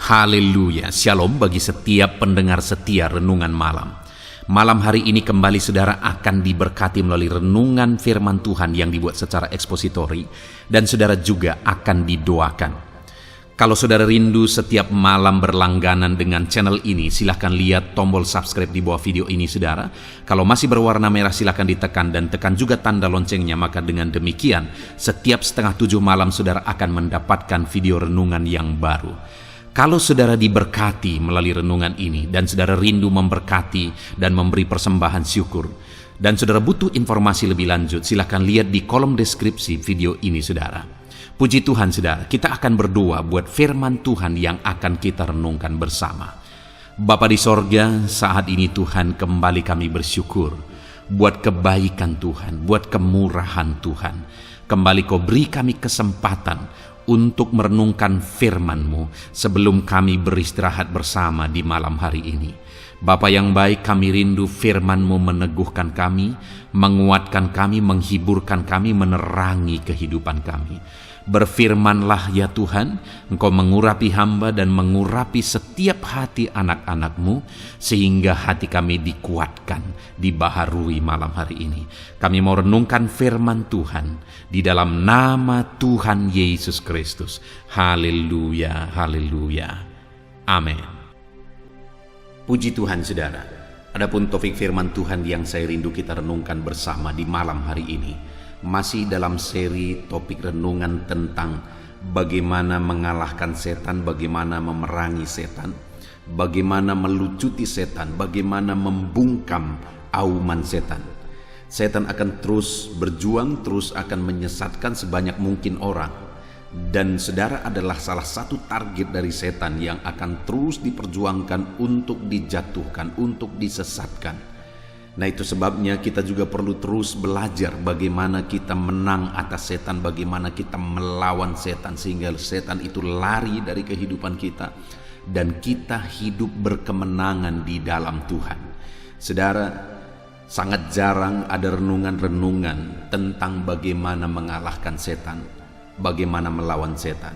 Haleluya, shalom bagi setiap pendengar setia Renungan Malam. Malam hari ini kembali saudara akan diberkati melalui renungan firman Tuhan yang dibuat secara ekspositori, dan saudara juga akan didoakan. Kalau saudara rindu setiap malam berlangganan dengan channel ini, silahkan lihat tombol subscribe di bawah video ini saudara. Kalau masih berwarna merah silahkan ditekan dan tekan juga tanda loncengnya, maka dengan demikian setiap 6:30 malam saudara akan mendapatkan video renungan yang baru. Kalau saudara diberkati melalui renungan ini dan saudara rindu memberkati dan memberi persembahan syukur, dan saudara butuh informasi lebih lanjut, silakan lihat di kolom deskripsi video ini saudara. Puji Tuhan saudara, kita akan berdoa buat firman Tuhan yang akan kita renungkan bersama. Bapa di sorga, saat ini Tuhan kembali kami bersyukur buat kebaikan Tuhan, buat kemurahan Tuhan. Kembali Kau beri kami kesempatan untuk merenungkan firman-Mu sebelum kami beristirahat bersama di malam hari ini. Bapa yang baik, kami rindu firman-Mu meneguhkan kami, menguatkan kami, menghiburkan kami, menerangi kehidupan kami. Berfirmanlah ya Tuhan, Engkau mengurapi hamba dan mengurapi setiap hati anak-anak-Mu, sehingga hati kami dikuatkan, dibaharui malam hari ini. Kami mau renungkan firman Tuhan di dalam nama Tuhan Yesus Kristus. Haleluya, haleluya. Amin. Puji Tuhan saudara. Adapun topik firman Tuhan yang saya rindu kita renungkan bersama di malam hari ini, masih dalam seri topik renungan tentang bagaimana mengalahkan setan, bagaimana memerangi setan, bagaimana melucuti setan, bagaimana membungkam auman setan. Setan akan terus berjuang, terus akan menyesatkan sebanyak mungkin orang. Dan saudara adalah salah satu target dari setan yang akan terus diperjuangkan untuk dijatuhkan, untuk disesatkan. Nah, itu sebabnya kita juga perlu terus belajar bagaimana kita menang atas setan, bagaimana kita melawan setan sehingga setan itu lari dari kehidupan kita dan kita hidup berkemenangan di dalam Tuhan. Saudara, sangat jarang ada renungan-renungan tentang bagaimana mengalahkan setan, bagaimana melawan setan.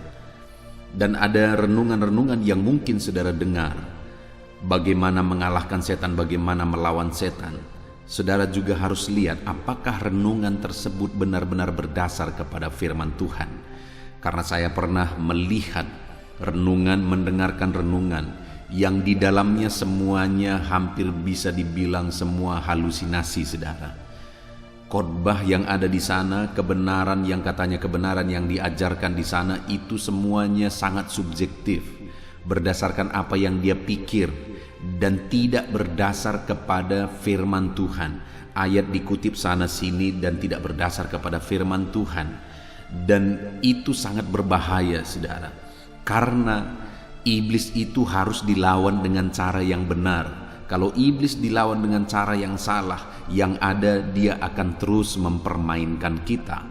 Dan ada renungan-renungan yang mungkin saudara dengar, bagaimana mengalahkan setan, bagaimana melawan setan. Saudara juga harus lihat apakah renungan tersebut benar-benar berdasar kepada firman Tuhan. Karena saya pernah melihat renungan, mendengarkan renungan yang di dalamnya semuanya hampir bisa dibilang semua halusinasi saudara. Khotbah yang ada di sana, kebenaran yang katanya kebenaran yang diajarkan di sana, itu semuanya sangat subjektif, berdasarkan apa yang dia pikir dan tidak berdasar kepada firman Tuhan. Ayat dikutip sana sini dan tidak berdasar kepada firman Tuhan. Dan itu sangat berbahaya saudara, karena iblis itu harus dilawan dengan cara yang benar. Kalau iblis dilawan dengan cara yang salah, yang ada dia akan terus mempermainkan kita.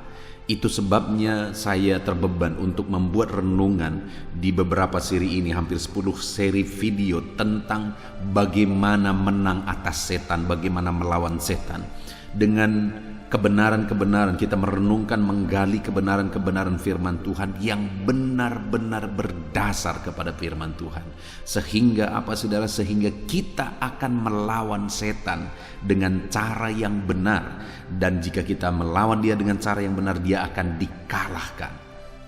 Itu sebabnya saya terbeban untuk membuat renungan di beberapa seri ini, hampir 10 seri video tentang bagaimana menang atas setan, bagaimana melawan setan. Dengan kebenaran-kebenaran kita merenungkan, menggali kebenaran-kebenaran firman Tuhan yang benar-benar berdasar kepada firman Tuhan. Sehingga apa saudara? Sehingga kita akan melawan setan dengan cara yang benar. Dan jika kita melawan dia dengan cara yang benar, dia akan dikalahkan.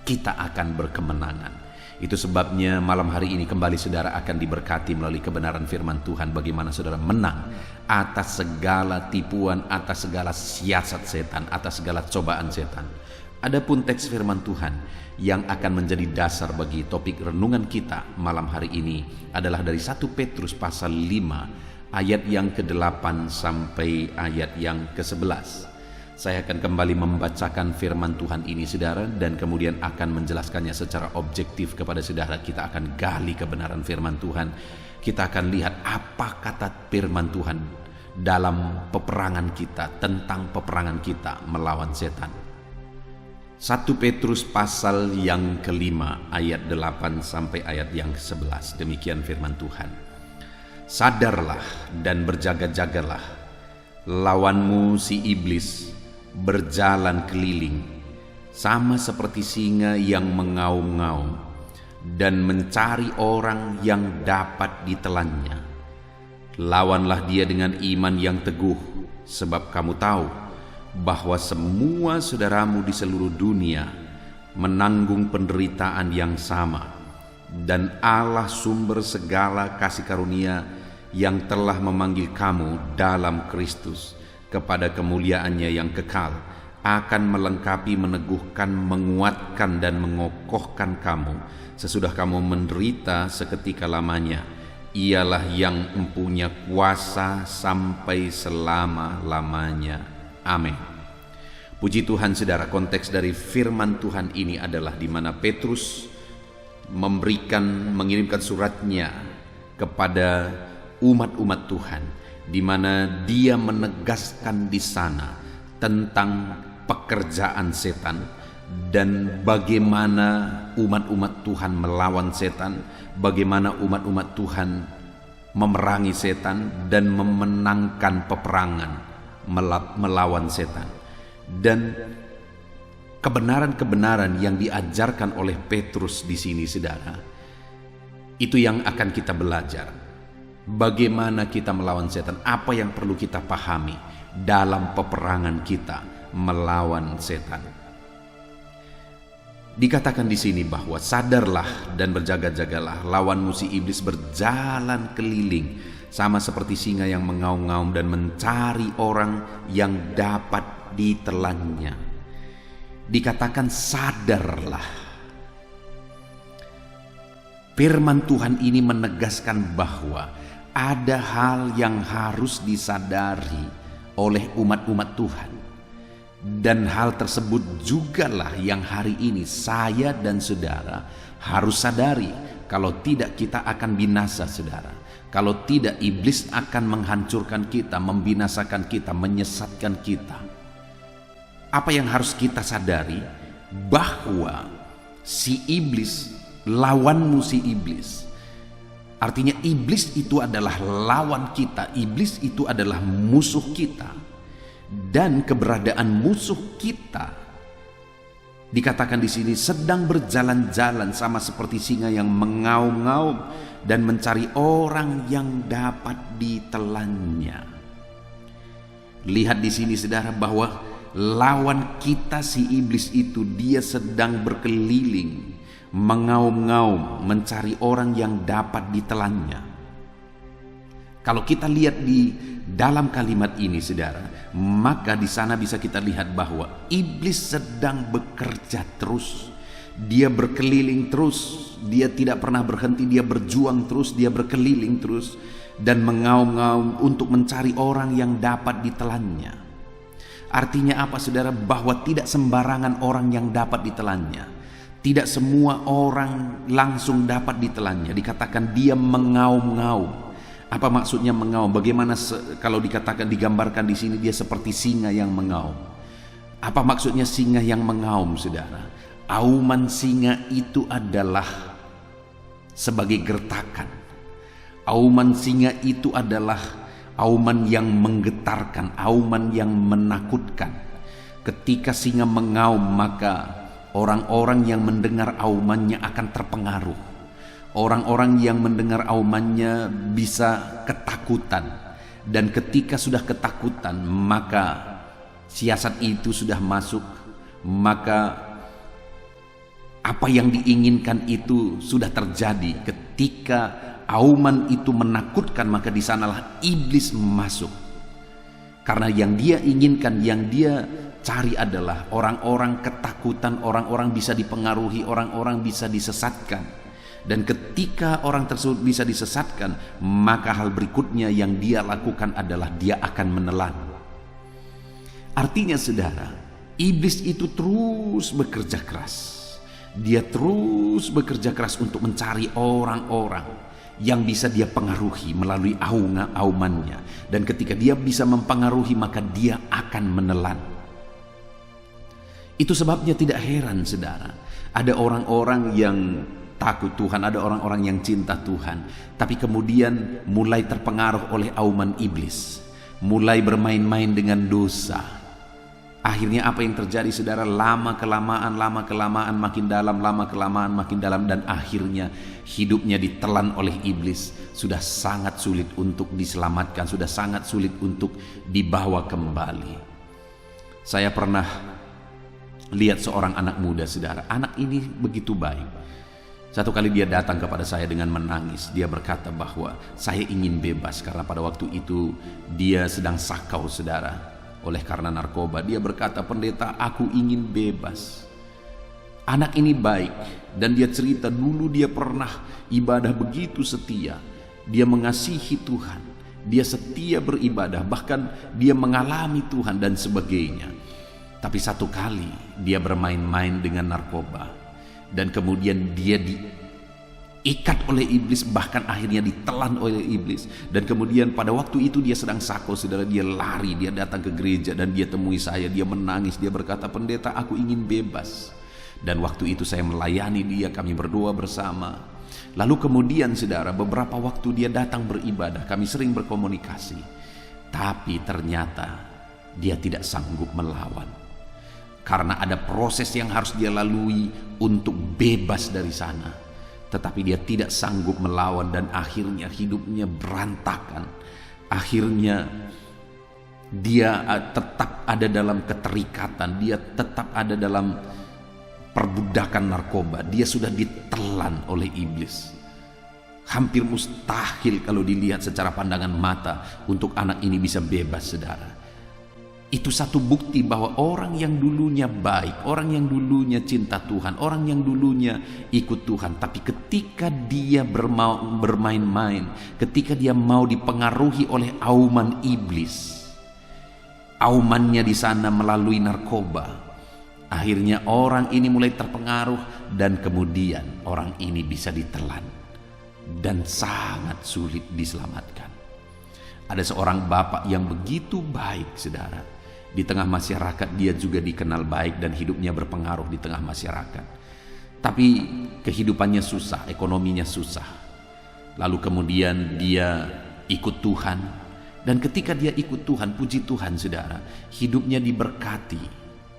Kita akan berkemenangan. Itu sebabnya malam hari ini kembali saudara akan diberkati melalui kebenaran firman Tuhan, bagaimana saudara menang atas segala tipuan, atas segala siasat setan, atas segala cobaan setan. Adapun teks firman Tuhan yang akan menjadi dasar bagi topik renungan kita malam hari ini adalah dari 1 Petrus pasal 5 ayat yang ke-8 sampai ayat yang ke-11. Saya akan kembali membacakan firman Tuhan ini saudara, dan kemudian akan menjelaskannya secara objektif kepada saudara. Kita akan gali kebenaran firman Tuhan. Kita akan lihat apa kata firman Tuhan dalam peperangan kita, tentang peperangan kita melawan setan. 1 Petrus pasal yang ke-5 ayat 8 sampai ayat yang ke-11. Demikian firman Tuhan. Sadarlah dan berjaga-jagalah, lawanmu si iblis berjalan keliling sama seperti singa yang mengaum-ngaum, dan mencari orang yang dapat ditelannya. Lawanlah dia dengan iman yang teguh, sebab kamu tahu bahwa semua saudaramu di seluruh dunia menanggung penderitaan yang sama, dan Allah sumber segala kasih karunia yang telah memanggil kamu dalam Kristus kepada kemuliaannya yang kekal, akan melengkapi, meneguhkan, menguatkan, dan mengokohkan kamu sesudah kamu menderita seketika lamanya. Ialah yang mempunyai kuasa sampai selama-lamanya. Amin. Puji Tuhan, saudara. Konteks dari firman Tuhan ini adalah di mana Petrus mengirimkan suratnya kepada umat-umat Tuhan, di mana dia menegaskan di sana tentang pekerjaan setan dan bagaimana umat-umat Tuhan melawan setan, bagaimana umat-umat Tuhan memerangi setan dan memenangkan peperangan melawan setan. Dan kebenaran-kebenaran yang diajarkan oleh Petrus di sini, saudara, itu yang akan kita belajar. Bagaimana kita melawan setan, apa yang perlu kita pahami dalam peperangan kita melawan setan. Dikatakan di sini bahwa sadarlah dan berjaga-jagalah, lawanmu si iblis berjalan keliling sama seperti singa yang mengaum-ngaum dan mencari orang yang dapat ditelannya. Dikatakan sadarlah. Firman Tuhan ini menegaskan bahwa ada hal yang harus disadari oleh umat-umat Tuhan. Dan hal tersebut jugalah yang hari ini saya dan saudara harus sadari. Kalau tidak, kita akan binasa, saudara. Kalau tidak, iblis akan menghancurkan kita, membinasakan kita, menyesatkan kita. Apa yang harus kita sadari? Bahwa si iblis, lawanmu si iblis. Artinya iblis itu adalah lawan kita, iblis itu adalah musuh kita. Dan keberadaan musuh kita dikatakan di sini sedang berjalan-jalan sama seperti singa yang mengaum-ngaum dan mencari orang yang dapat ditelannya. Lihat di sini, saudara, bahwa lawan kita si iblis itu dia sedang berkeliling, mengaum-ngaum, mencari orang yang dapat ditelannya. Kalau kita lihat di dalam kalimat ini, saudara, maka di sana bisa kita lihat bahwa iblis sedang bekerja terus. Dia berkeliling terus, dia tidak pernah berhenti, dia berjuang terus, dia berkeliling terus dan mengaum-ngaum untuk mencari orang yang dapat ditelannya. Artinya apa, saudara? Bahwa tidak sembarangan orang yang dapat ditelannya. Tidak semua orang langsung dapat ditelannya. Dikatakan dia mengaum-ngaum. Apa maksudnya mengaum? Bagaimana kalau dikatakan, digambarkan di sini dia seperti singa yang mengaum. Apa maksudnya singa yang mengaum, saudara? Auman singa itu adalah sebagai gertakan. Auman singa itu adalah auman yang menggetarkan, auman yang menakutkan. Ketika singa mengaum, maka orang-orang yang mendengar aumannya akan terpengaruh. Orang-orang yang mendengar aumannya bisa ketakutan. Dan ketika sudah ketakutan, maka siasat itu sudah masuk. Maka apa yang diinginkan itu sudah terjadi. Ketika auman itu menakutkan, maka di sanalah iblis masuk. Karena yang dia inginkan, yang dia cari adalah orang-orang ketakutan, orang-orang bisa dipengaruhi, orang-orang bisa disesatkan. Dan ketika orang tersebut bisa disesatkan, maka hal berikutnya yang dia lakukan adalah dia akan menelan. Artinya, saudara, iblis itu terus bekerja keras. Dia terus bekerja keras untuk mencari orang-orang yang bisa dia pengaruhi melalui aumannya. Dan ketika dia bisa mempengaruhi, maka dia akan menelan. Itu sebabnya tidak heran, saudara, ada orang-orang yang takut Tuhan, ada orang-orang yang cinta Tuhan, tapi kemudian mulai terpengaruh oleh auman iblis, mulai bermain-main dengan dosa. Akhirnya apa yang terjadi saudara? Lama kelamaan makin dalam, lama kelamaan makin dalam, dan akhirnya hidupnya ditelan oleh iblis. Sudah sangat sulit untuk diselamatkan, sudah sangat sulit untuk dibawa kembali. Saya pernah lihat seorang anak muda saudara. Anak ini begitu baik. Satu kali dia datang kepada saya dengan menangis. Dia berkata bahwa saya ingin bebas, karena pada waktu itu dia sedang sakau saudara. Oleh karena narkoba, dia berkata, "Pendeta, aku ingin bebas." Anak ini baik, dan dia cerita dulu dia pernah ibadah begitu setia. Dia mengasihi Tuhan, dia setia beribadah, bahkan dia mengalami Tuhan dan sebagainya. Tapi satu kali dia bermain-main dengan narkoba, dan kemudian dia diikat oleh iblis, bahkan akhirnya ditelan oleh iblis. Dan kemudian pada waktu itu dia sedang sakau saudara, dia lari, dia datang ke gereja dan dia temui saya, dia menangis, dia berkata, "Pendeta, aku ingin bebas." Dan waktu itu saya melayani dia, kami berdoa bersama. Lalu kemudian saudara, beberapa waktu dia datang beribadah, kami sering berkomunikasi. Tapi ternyata dia tidak sanggup melawan, karena ada proses yang harus dia lalui untuk bebas dari sana. Tetapi dia tidak sanggup melawan, dan akhirnya hidupnya berantakan. Akhirnya dia tetap ada dalam keterikatan, dia tetap ada dalam perbudakan narkoba. Dia sudah ditelan oleh iblis. Hampir mustahil kalau dilihat secara pandangan mata untuk anak ini bisa bebas saudara. Itu satu bukti bahwa orang yang dulunya baik, orang yang dulunya cinta Tuhan, orang yang dulunya ikut Tuhan, tapi ketika dia bermain-main, ketika dia mau dipengaruhi oleh auman iblis, aumannya di sana melalui narkoba, akhirnya orang ini mulai terpengaruh, dan kemudian orang ini bisa ditelan dan sangat sulit diselamatkan. Ada seorang bapak yang begitu baik saudara. Di tengah masyarakat dia juga dikenal baik dan hidupnya berpengaruh di tengah masyarakat. Tapi kehidupannya susah, ekonominya susah. Lalu kemudian dia ikut Tuhan, dan ketika dia ikut Tuhan, puji Tuhan saudara, hidupnya diberkati,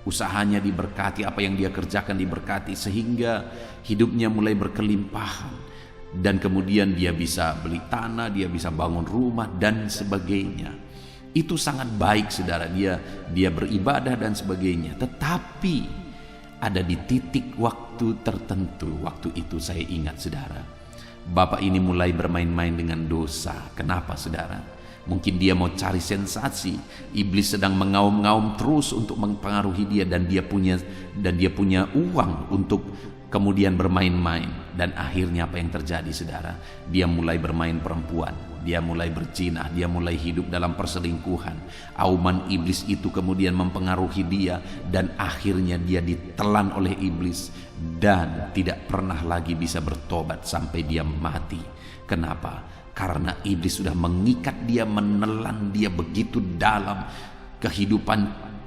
usahanya diberkati, apa yang dia kerjakan diberkati, sehingga hidupnya mulai berkelimpahan. Dan kemudian dia bisa beli tanah, dia bisa bangun rumah dan sebagainya. Itu sangat baik saudara, dia beribadah dan sebagainya. Tetapi ada di titik waktu tertentu, waktu itu saya ingat saudara, bapak ini mulai bermain-main dengan dosa. Kenapa saudara? Mungkin dia mau cari sensasi. Iblis sedang mengaum-ngaum terus untuk mempengaruhi dia, dan dia punya uang untuk kemudian bermain-main. Dan akhirnya apa yang terjadi saudara? Dia mulai bermain perempuan, dia mulai berzina, dia mulai hidup dalam perselingkuhan. Auman iblis itu kemudian mempengaruhi dia, dan akhirnya dia ditelan oleh iblis dan tidak pernah lagi bisa bertobat sampai dia mati. Kenapa? Karena iblis sudah mengikat dia, menelan dia begitu dalam.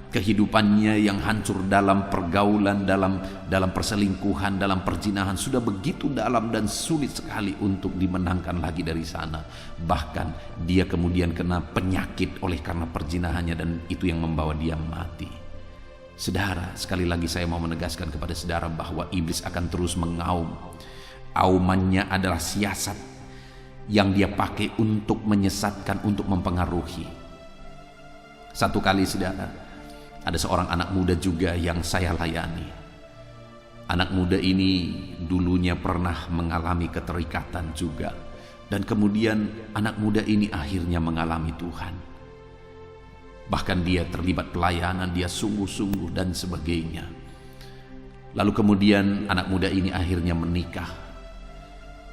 Kehidupannya yang hancur dalam pergaulan, dalam perselingkuhan, dalam perzinahan, sudah begitu dalam dan sulit sekali untuk dimenangkan lagi dari sana. Bahkan dia kemudian kena penyakit oleh karena perzinahannya, dan itu yang membawa dia mati. Saudara, sekali lagi saya mau menegaskan kepada saudara bahwa iblis akan terus mengaum. Aumannya adalah siasat yang dia pakai untuk menyesatkan, untuk mempengaruhi. Satu kali saudara, ada seorang anak muda juga yang saya layani. Anak muda ini dulunya pernah mengalami keterikatan juga, dan kemudian anak muda ini akhirnya mengalami Tuhan. Bahkan dia terlibat pelayanan, dia sungguh-sungguh dan sebagainya. Lalu kemudian anak muda ini akhirnya menikah.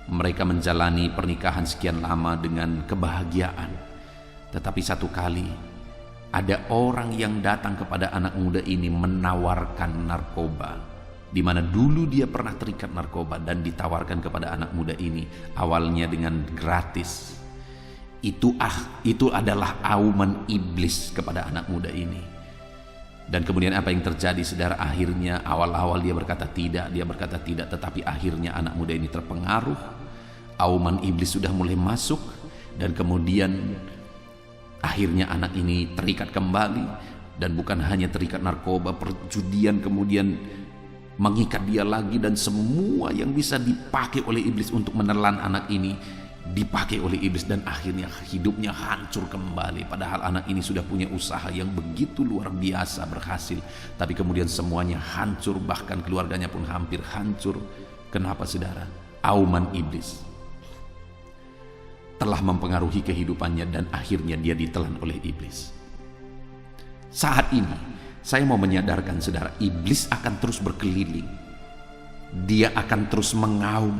Mereka menjalani pernikahan sekian lama dengan kebahagiaan. Tetapi satu kali ada orang yang datang kepada anak muda ini menawarkan narkoba, di mana dulu dia pernah terikat narkoba, dan ditawarkan kepada anak muda ini awalnya dengan gratis. Itu adalah auman iblis kepada anak muda ini. Dan kemudian apa yang terjadi saudara? Akhirnya awal-awal dia berkata tidak, tetapi akhirnya anak muda ini terpengaruh. Auman iblis sudah mulai masuk, dan kemudian akhirnya anak ini terikat kembali. Dan bukan hanya terikat narkoba, perjudian kemudian mengikat dia lagi, dan semua yang bisa dipakai oleh iblis untuk menelan anak ini dipakai oleh iblis, dan akhirnya hidupnya hancur kembali. Padahal anak ini sudah punya usaha yang begitu luar biasa berhasil, tapi kemudian semuanya hancur, bahkan keluarganya pun hampir hancur. Kenapa saudara? Auman iblis telah mempengaruhi kehidupannya dan akhirnya dia ditelan oleh iblis. Saat ini saya mau menyadarkan saudara, iblis akan terus berkeliling. Dia akan terus mengaum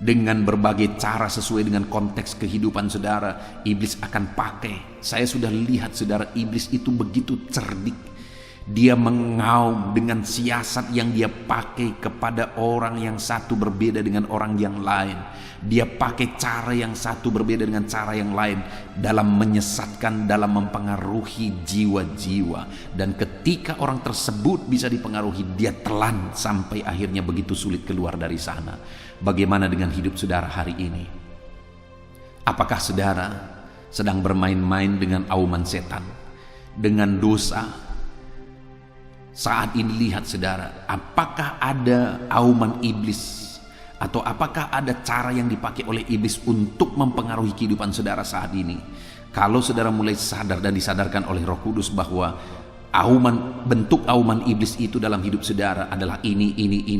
dengan berbagai cara sesuai dengan konteks kehidupan saudara. Iblis akan pakai. Saya sudah lihat saudara, iblis itu begitu cerdik. Dia mengaum dengan siasat yang dia pakai kepada orang yang satu berbeda dengan orang yang lain. Dia pakai cara yang satu berbeda dengan cara yang lain dalam menyesatkan, dalam mempengaruhi jiwa-jiwa. Dan ketika orang tersebut bisa dipengaruhi, dia telan sampai akhirnya begitu sulit keluar dari sana. Bagaimana dengan hidup saudara hari ini? Apakah saudara sedang bermain-main dengan auman setan, dengan dosa? Saat ini lihat saudara, apakah ada auman iblis atau apakah ada cara yang dipakai oleh iblis untuk mempengaruhi kehidupan saudara saat ini? Kalau saudara mulai sadar dan disadarkan oleh Roh Kudus bahwa bentuk auman iblis itu dalam hidup saudara adalah ini,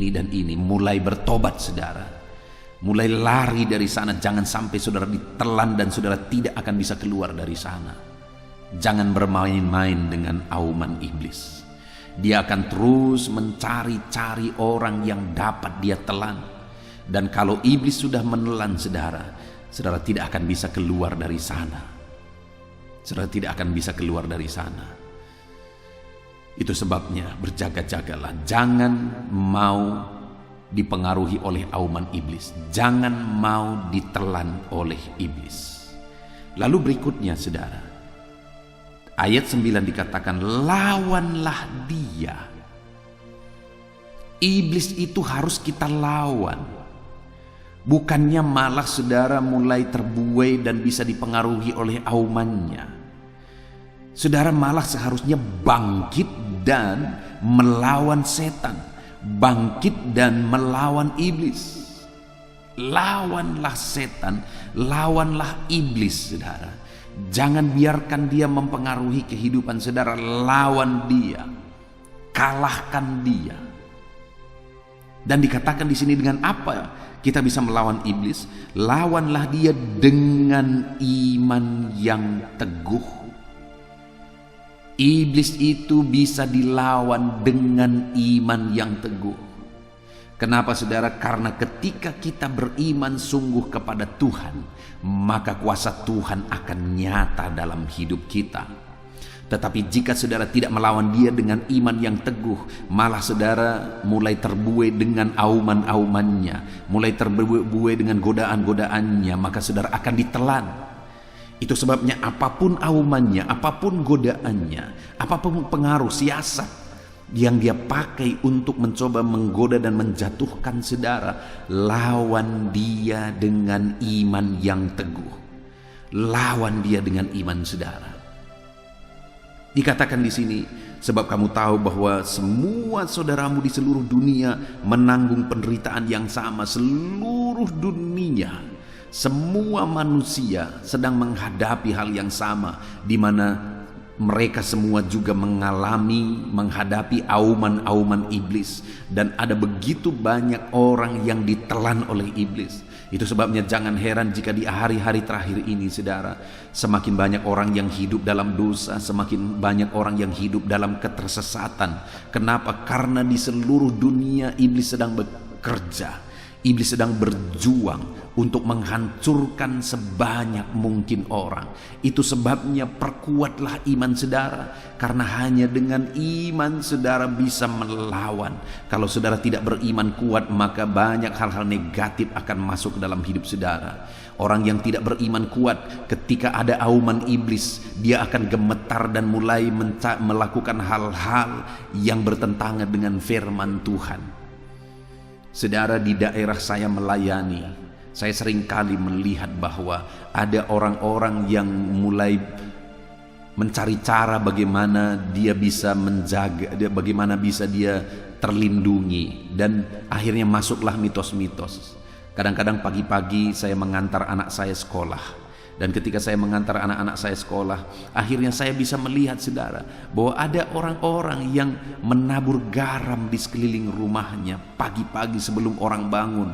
dan ini, mulai bertobat saudara. Mulai lari dari sana, jangan sampai saudara ditelan dan saudara tidak akan bisa keluar dari sana. Jangan bermain-main dengan auman iblis. Dia akan terus mencari-cari orang yang dapat dia telan. Dan kalau iblis sudah menelan saudara, saudara tidak akan bisa keluar dari sana. Saudara tidak akan bisa keluar dari sana. Itu sebabnya berjaga-jagalah. Jangan mau dipengaruhi oleh auman iblis. Jangan mau ditelan oleh iblis. Lalu berikutnya saudara, ayat 9 dikatakan, lawanlah dia. Iblis itu harus kita lawan. Bukannya malah saudara mulai terbuai dan bisa dipengaruhi oleh aumannya. Saudara malah seharusnya bangkit dan melawan setan. Bangkit dan melawan iblis. Lawanlah setan, lawanlah iblis saudara. Jangan biarkan dia mempengaruhi kehidupan saudara. Lawan dia, kalahkan dia. Dan dikatakan di sini dengan apa kita bisa melawan iblis? Lawanlah dia dengan iman yang teguh. Iblis itu bisa dilawan dengan iman yang teguh. Kenapa saudara? Karena ketika kita beriman sungguh kepada Tuhan, maka kuasa Tuhan akan nyata dalam hidup kita. Tetapi jika saudara tidak melawan dia dengan iman yang teguh, malah saudara mulai terbuai dengan auman-aumannya, mulai terbuai dengan godaan-godaannya, maka saudara akan ditelan. Itu sebabnya apapun aumannya, apapun godaannya, apapun pengaruh siasat yang dia pakai untuk mencoba menggoda dan menjatuhkan saudara, lawan dia dengan iman yang teguh. Lawan dia dengan iman saudara. Dikatakan di sini, sebab kamu tahu bahwa semua saudaramu di seluruh dunia menanggung penderitaan yang sama. Seluruh dunia, semua manusia sedang menghadapi hal yang sama, di mana mereka semua juga menghadapi auman-auman iblis. Dan ada begitu banyak orang yang ditelan oleh iblis. Itu sebabnya jangan heran jika di hari-hari terakhir ini saudara, semakin banyak orang yang hidup dalam dosa, semakin banyak orang yang hidup dalam ketersesatan. Kenapa? Karena di seluruh dunia iblis sedang bekerja. Iblis sedang berjuang untuk menghancurkan sebanyak mungkin orang. Itu sebabnya perkuatlah iman saudara, karena hanya dengan iman saudara bisa melawan. Kalau saudara tidak beriman kuat, maka banyak hal-hal negatif akan masuk ke dalam hidup saudara. Orang yang tidak beriman kuat, ketika ada auman iblis, dia akan gemetar dan mulai melakukan hal-hal yang bertentangan dengan firman Tuhan. Saudara, di daerah saya melayani, saya sering kali melihat bahwa ada orang-orang yang mulai mencari cara bagaimana dia bisa menjaga, bagaimana bisa dia terlindungi, dan akhirnya masuklah mitos-mitos. Kadang-kadang pagi-pagi saya mengantar anak saya sekolah, dan ketika saya mengantar anak-anak saya sekolah, akhirnya saya bisa melihat, saudara, bahwa ada orang-orang yang menabur garam di sekeliling rumahnya. Pagi-pagi sebelum orang bangun,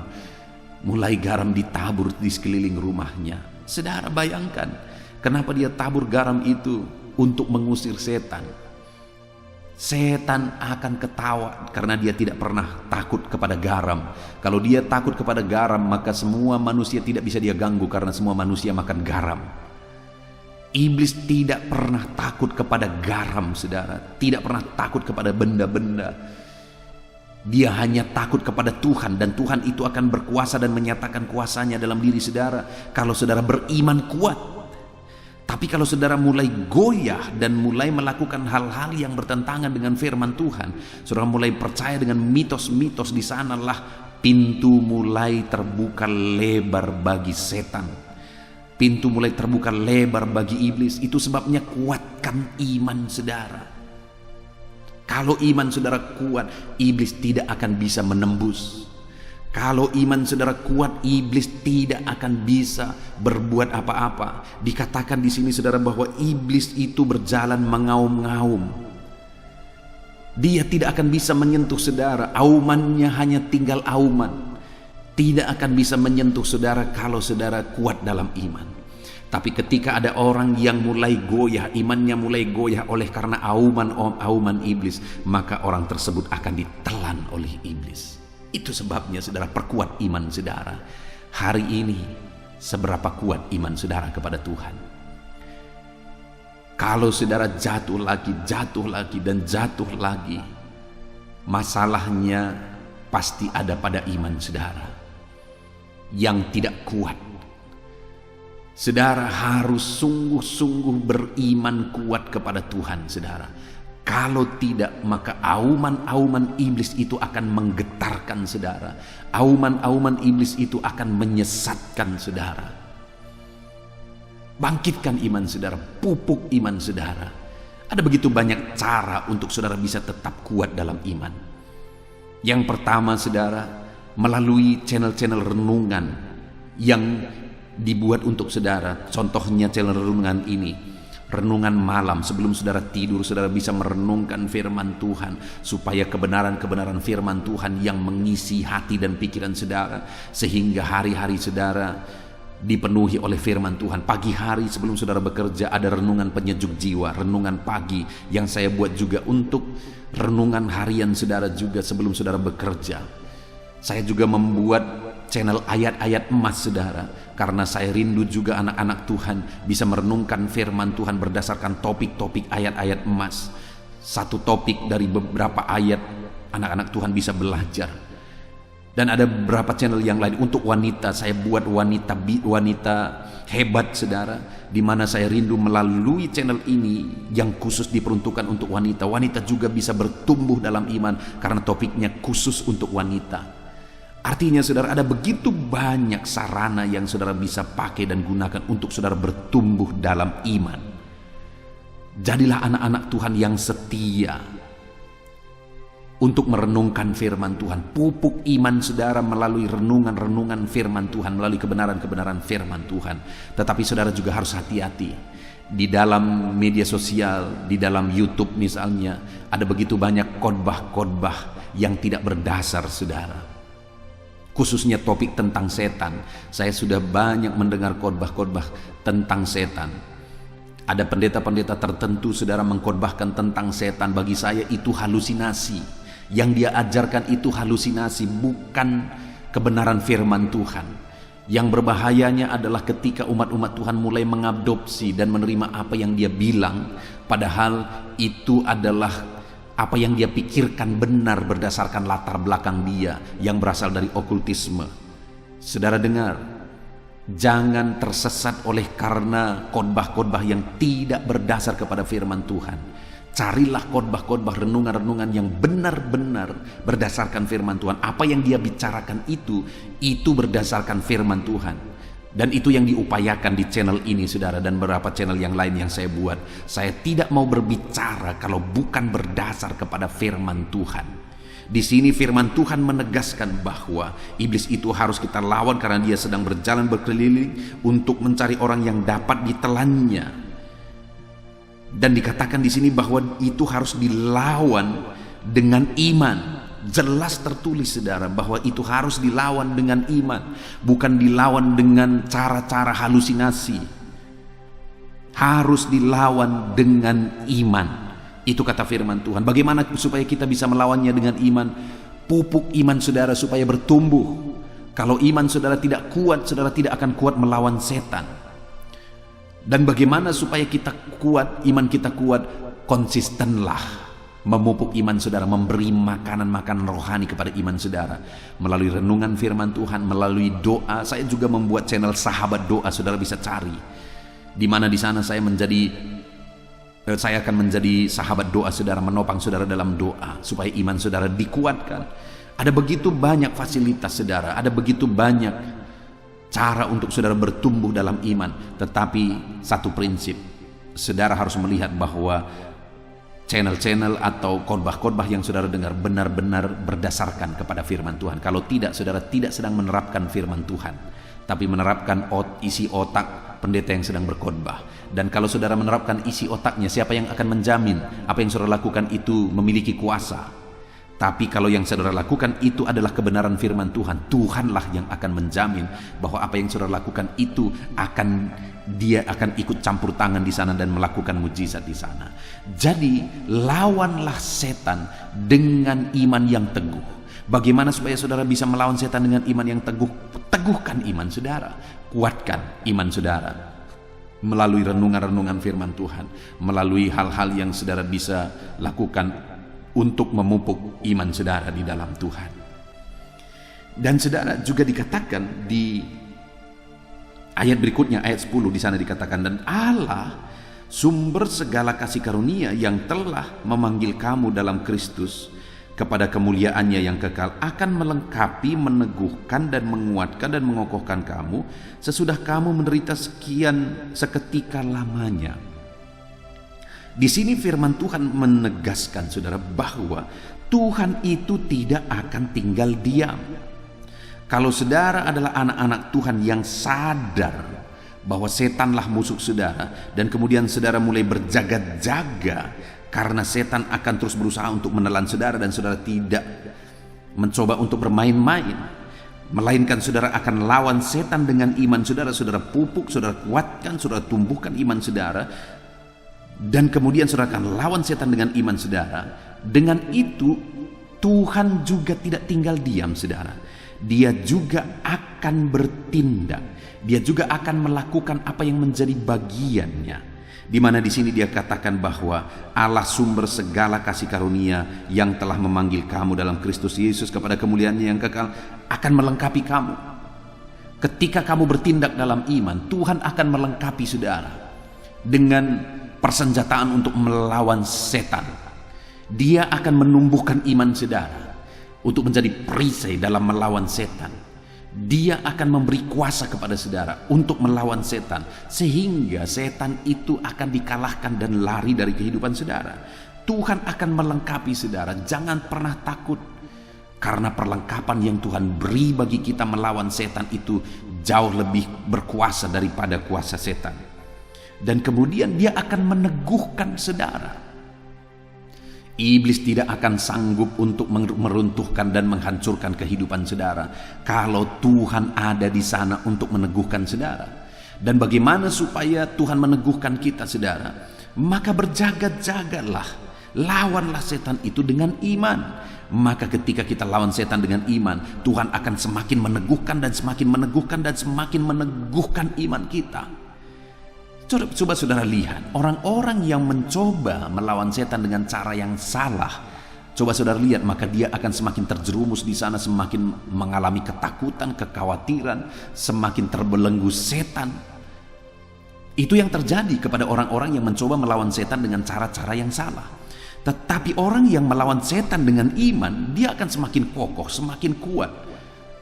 mulai garam ditabur di sekeliling rumahnya. Saudara bayangkan, kenapa dia tabur garam itu? Untuk mengusir setan. Setan akan ketawa karena dia tidak pernah takut kepada garam. Kalau dia takut kepada garam, maka semua manusia tidak bisa dia ganggu karena semua manusia makan garam. Iblis tidak pernah takut kepada garam, saudara. Tidak pernah takut kepada benda-benda. Dia hanya takut kepada Tuhan, dan Tuhan itu akan berkuasa dan menyatakan kuasanya dalam diri saudara kalau saudara beriman kuat. Tapi kalau saudara mulai goyah dan mulai melakukan hal-hal yang bertentangan dengan firman Tuhan, saudara mulai percaya dengan mitos-mitos, di sanalah pintu mulai terbuka lebar bagi setan. Pintu mulai terbuka lebar bagi iblis. Itu sebabnya kuatkan iman saudara. Kalau iman saudara kuat, iblis tidak akan bisa menembus. Kalau iman saudara kuat, iblis tidak akan bisa berbuat apa-apa. Dikatakan di sini, saudara, bahwa iblis itu berjalan mengaum-ngaum. Dia tidak akan bisa menyentuh saudara. Aumannya hanya tinggal auman. Tidak akan bisa menyentuh saudara kalau saudara kuat dalam iman. Tapi ketika ada orang yang mulai goyah, imannya mulai goyah oleh karena auman iblis, maka orang tersebut akan ditelan oleh iblis. Itu sebabnya saudara, perkuat iman saudara. Hari ini seberapa kuat iman saudara kepada Tuhan? Kalau saudara jatuh lagi dan jatuh lagi, masalahnya pasti ada pada iman saudara yang tidak kuat. Saudara harus sungguh-sungguh beriman kuat kepada Tuhan, saudara. Kalau tidak, maka auman-auman iblis itu akan menggetarkan saudara. Auman-auman iblis itu akan menyesatkan saudara. Bangkitkan iman saudara, pupuk iman saudara. Ada begitu banyak cara untuk saudara bisa tetap kuat dalam iman. Yang pertama, saudara, melalui channel-channel renungan yang dibuat untuk saudara. Contohnya channel renungan ini. Renungan malam, sebelum saudara tidur, saudara bisa merenungkan firman Tuhan, supaya kebenaran-kebenaran firman Tuhan yang mengisi hati dan pikiran saudara, sehingga hari-hari saudara dipenuhi oleh firman Tuhan. Pagi hari sebelum saudara bekerja ada renungan penyejuk jiwa, renungan pagi yang saya buat juga untuk renungan harian saudara juga sebelum saudara bekerja. Saya juga membuat channel ayat-ayat emas, saudara, karena saya rindu juga anak-anak Tuhan bisa merenungkan firman Tuhan berdasarkan topik-topik ayat-ayat emas. Satu topik dari beberapa ayat anak-anak Tuhan bisa belajar. Dan ada beberapa channel yang lain untuk wanita. Saya buat wanita hebat, saudara, di mana saya rindu melalui channel ini yang khusus diperuntukkan untuk wanita. Wanita juga bisa bertumbuh dalam iman karena topiknya khusus untuk wanita. Artinya, saudara, ada begitu banyak sarana yang saudara bisa pakai dan gunakan untuk saudara bertumbuh dalam iman. Jadilah anak-anak Tuhan yang setia untuk merenungkan firman Tuhan. Pupuk iman saudara melalui renungan-renungan firman Tuhan, melalui kebenaran-kebenaran firman Tuhan. Tetapi saudara juga harus hati-hati. Di dalam media sosial, di dalam YouTube misalnya, ada begitu banyak khotbah-khotbah yang tidak berdasar, saudara. Khususnya topik tentang setan. Saya sudah banyak mendengar khotbah-khotbah tentang setan. Ada pendeta-pendeta tertentu, saudara, mengkhotbahkan tentang setan. Bagi saya itu halusinasi. Yang dia ajarkan itu halusinasi, bukan kebenaran firman Tuhan. Yang berbahayanya adalah ketika umat-umat Tuhan mulai mengadopsi dan menerima apa yang dia bilang, padahal itu adalah apa yang dia pikirkan benar berdasarkan latar belakang dia yang berasal dari okultisme. Saudara dengar, jangan tersesat oleh karena khotbah-khotbah yang tidak berdasar kepada firman Tuhan. Carilah khotbah-khotbah, renungan-renungan yang benar-benar berdasarkan firman Tuhan. Apa yang dia bicarakan itu berdasarkan firman Tuhan. Dan itu yang diupayakan di channel ini, saudara, dan beberapa channel yang lain yang saya buat. Saya tidak mau berbicara kalau bukan berdasar kepada firman Tuhan. Di sini firman Tuhan menegaskan bahwa iblis itu harus kita lawan karena dia sedang berjalan berkeliling untuk mencari orang yang dapat ditelannya. Dan dikatakan di sini bahwa itu harus dilawan dengan iman. Jelas tertulis, saudara, bahwa itu harus dilawan dengan iman, bukan dilawan dengan cara-cara halusinasi. Harus dilawan dengan iman. Itu kata firman Tuhan. Bagaimana supaya kita bisa melawannya dengan iman? Pupuk iman saudara supaya bertumbuh. Kalau iman saudara tidak kuat, saudara tidak akan kuat melawan setan. Dan bagaimana supaya kita kuat, iman kita kuat? Konsistenlah memupuk iman saudara, memberi makanan-makanan rohani kepada iman saudara melalui renungan firman Tuhan, melalui doa. Saya juga membuat channel Sahabat Doa, saudara bisa cari. Di mana di sana saya akan menjadi sahabat doa saudara, menopang saudara dalam doa supaya iman saudara dikuatkan. Ada begitu banyak fasilitas saudara, ada begitu banyak cara untuk saudara bertumbuh dalam iman. Tetapi satu prinsip, saudara harus melihat bahwa channel-channel atau khotbah-khotbah yang saudara dengar benar-benar berdasarkan kepada firman Tuhan. Kalau tidak, saudara tidak sedang menerapkan firman Tuhan, tapi menerapkan isi otak pendeta yang sedang berkhotbah. Dan kalau saudara menerapkan isi otaknya, siapa yang akan menjamin apa yang saudara lakukan itu memiliki kuasa? Tapi kalau yang saudara lakukan itu adalah kebenaran firman Tuhan, Tuhanlah yang akan menjamin bahwa apa yang saudara lakukan itu dia akan ikut campur tangan di sana dan melakukan mujizat di sana. Jadi lawanlah setan dengan iman yang teguh. Bagaimana supaya saudara bisa melawan setan dengan iman yang teguh? Teguhkan iman saudara, kuatkan iman saudara melalui renungan-renungan firman Tuhan, melalui hal-hal yang saudara bisa lakukan untuk memupuk iman saudara di dalam Tuhan. Dan saudara juga dikatakan di ayat berikutnya, ayat 10, di sana dikatakan, dan Allah sumber segala kasih karunia yang telah memanggil kamu dalam Kristus kepada kemuliaannya yang kekal akan melengkapi, meneguhkan dan menguatkan dan mengokohkan kamu sesudah kamu menderita seketika lamanya. Di sini firman Tuhan menegaskan saudara bahwa Tuhan itu tidak akan tinggal diam. Kalau saudara adalah anak-anak Tuhan yang sadar bahwa setanlah musuh saudara, dan kemudian saudara mulai berjaga-jaga karena setan akan terus berusaha untuk menelan saudara, dan saudara tidak mencoba untuk bermain-main, melainkan saudara akan lawan setan dengan iman saudara. Saudara pupuk, saudara kuatkan, saudara tumbuhkan iman saudara, dan kemudian saudara akan lawan setan dengan iman saudara. Dengan itu Tuhan juga tidak tinggal diam saudara. Dia juga akan bertindak. Dia juga akan melakukan apa yang menjadi bagiannya. Di mana di sini dia katakan bahwa Allah sumber segala kasih karunia yang telah memanggil kamu dalam Kristus Yesus kepada kemuliaannya yang kekal akan melengkapi kamu. Ketika kamu bertindak dalam iman, Tuhan akan melengkapi saudara dengan persenjataan untuk melawan setan. Dia akan menumbuhkan iman saudara untuk menjadi perisai dalam melawan setan. Dia akan memberi kuasa kepada saudara untuk melawan setan, sehingga setan itu akan dikalahkan dan lari dari kehidupan saudara. Tuhan akan melengkapi saudara. Jangan pernah takut, karena perlengkapan yang Tuhan beri bagi kita melawan setan itu jauh lebih berkuasa daripada kuasa setan. Dan kemudian dia akan meneguhkan saudara. Iblis tidak akan sanggup untuk meruntuhkan dan menghancurkan kehidupan saudara kalau Tuhan ada di sana untuk meneguhkan saudara. Dan bagaimana supaya Tuhan meneguhkan kita saudara? Maka berjaga-jagalah, lawanlah setan itu dengan iman. Maka ketika kita lawan setan dengan iman, Tuhan akan semakin meneguhkan dan semakin meneguhkan dan semakin meneguhkan iman kita. Coba saudara lihat orang-orang yang mencoba melawan setan dengan cara yang salah. Coba saudara lihat, maka dia akan semakin terjerumus di sana, semakin mengalami ketakutan, kekhawatiran, semakin terbelenggu setan. Itu yang terjadi kepada orang-orang yang mencoba melawan setan dengan cara-cara yang salah. Tetapi orang yang melawan setan dengan iman, dia akan semakin kokoh, semakin kuat,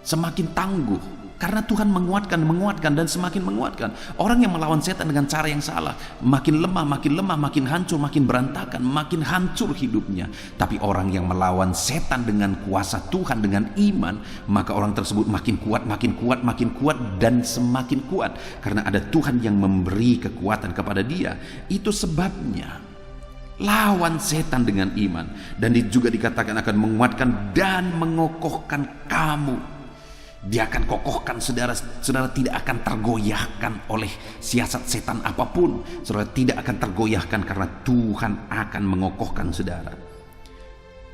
semakin tangguh. Karena Tuhan menguatkan dan semakin menguatkan. Orang yang melawan setan dengan cara yang salah, makin lemah, makin hancur, makin berantakan, makin hancur hidupnya. Tapi orang yang melawan setan dengan kuasa Tuhan, dengan iman, maka orang tersebut makin kuat, dan semakin kuat. Karena ada Tuhan yang memberi kekuatan kepada dia. Itu sebabnya lawan setan dengan iman. Dan juga dikatakan akan menguatkan dan mengokohkan kamu. Dia akan kokohkan saudara tidak akan tergoyahkan oleh siasat setan apapun. Saudara tidak akan tergoyahkan karena Tuhan akan mengokohkan saudara.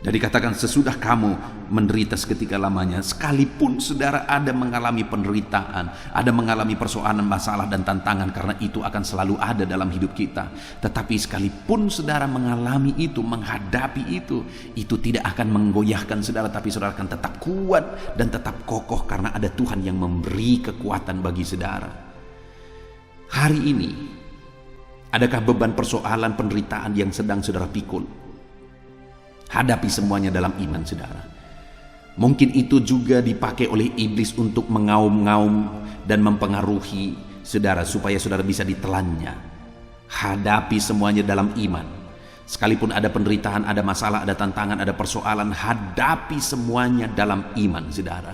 Dan dikatakan sesudah kamu menderita seketika lamanya, sekalipun saudara ada mengalami penderitaan, ada mengalami persoalan, masalah dan tantangan, karena itu akan selalu ada dalam hidup kita. Tetapi sekalipun saudara mengalami itu, menghadapi itu tidak akan menggoyahkan saudara, tapi saudara akan tetap kuat dan tetap kokoh karena ada Tuhan yang memberi kekuatan bagi saudara. Hari ini, adakah beban persoalan penderitaan yang sedang saudara pikul? Hadapi semuanya dalam iman saudara. Mungkin itu juga dipakai oleh iblis untuk mengaum-ngaum dan mempengaruhi saudara supaya saudara bisa ditelannya. Hadapi semuanya dalam iman. Sekalipun ada penderitaan, ada masalah, ada tantangan, ada persoalan, hadapi semuanya dalam iman saudara.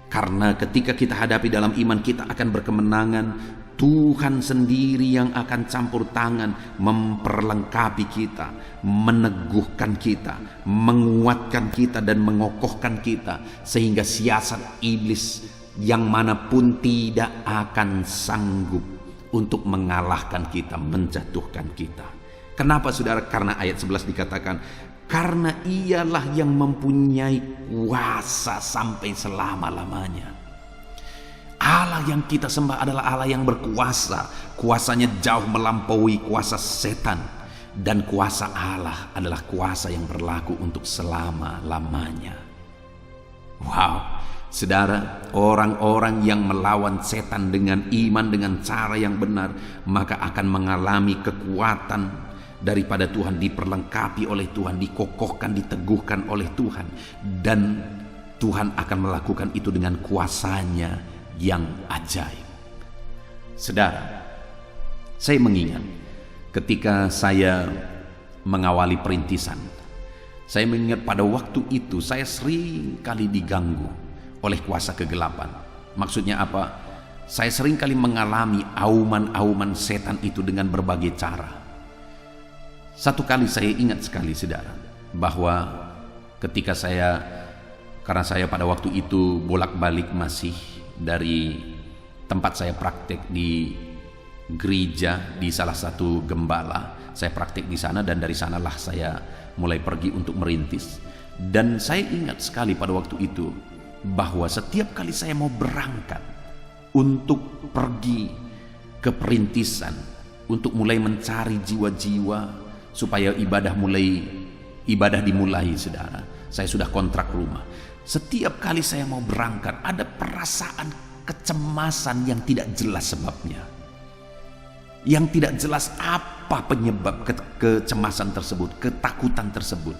Karena ketika kita hadapi dalam iman, kita akan berkemenangan. Tuhan sendiri yang akan campur tangan, memperlengkapi kita, meneguhkan kita, menguatkan kita dan mengokohkan kita, sehingga siasat iblis yang manapun tidak akan sanggup untuk mengalahkan kita, menjatuhkan kita. Kenapa saudara? Karena ayat 11 dikatakan, karena ialah yang mempunyai kuasa sampai selama-lamanya. Allah yang kita sembah adalah Allah yang berkuasa. Kuasanya jauh melampaui kuasa setan. Dan kuasa Allah adalah kuasa yang berlaku untuk selama-lamanya. Wow, saudara, orang-orang yang melawan setan dengan iman, dengan cara yang benar, maka akan mengalami kekuatan daripada Tuhan, diperlengkapi oleh Tuhan, dikokohkan, diteguhkan oleh Tuhan. Dan Tuhan akan melakukan itu dengan kuasanya yang ajaib. Saudara, saya mengingat ketika saya mengawali perintisan, saya mengingat pada waktu itu saya sering kali diganggu oleh kuasa kegelapan. Maksudnya apa? Saya sering kali mengalami auman-auman setan itu dengan berbagai cara. Satu kali saya ingat sekali saudara, bahwa ketika karena saya pada waktu itu bolak-balik masih dari tempat saya praktek di gereja, di salah satu gembala, saya praktek di sana, dan dari sanalah saya mulai pergi untuk merintis. Dan saya ingat sekali pada waktu itu bahwa setiap kali saya mau berangkat untuk pergi ke perintisan, untuk mulai mencari jiwa-jiwa supaya ibadah dimulai saudara, saya sudah kontrak rumah. Setiap kali saya mau berangkat, ada perasaan kecemasan yang tidak jelas sebabnya. Yang tidak jelas apa penyebab kecemasan tersebut, ketakutan tersebut.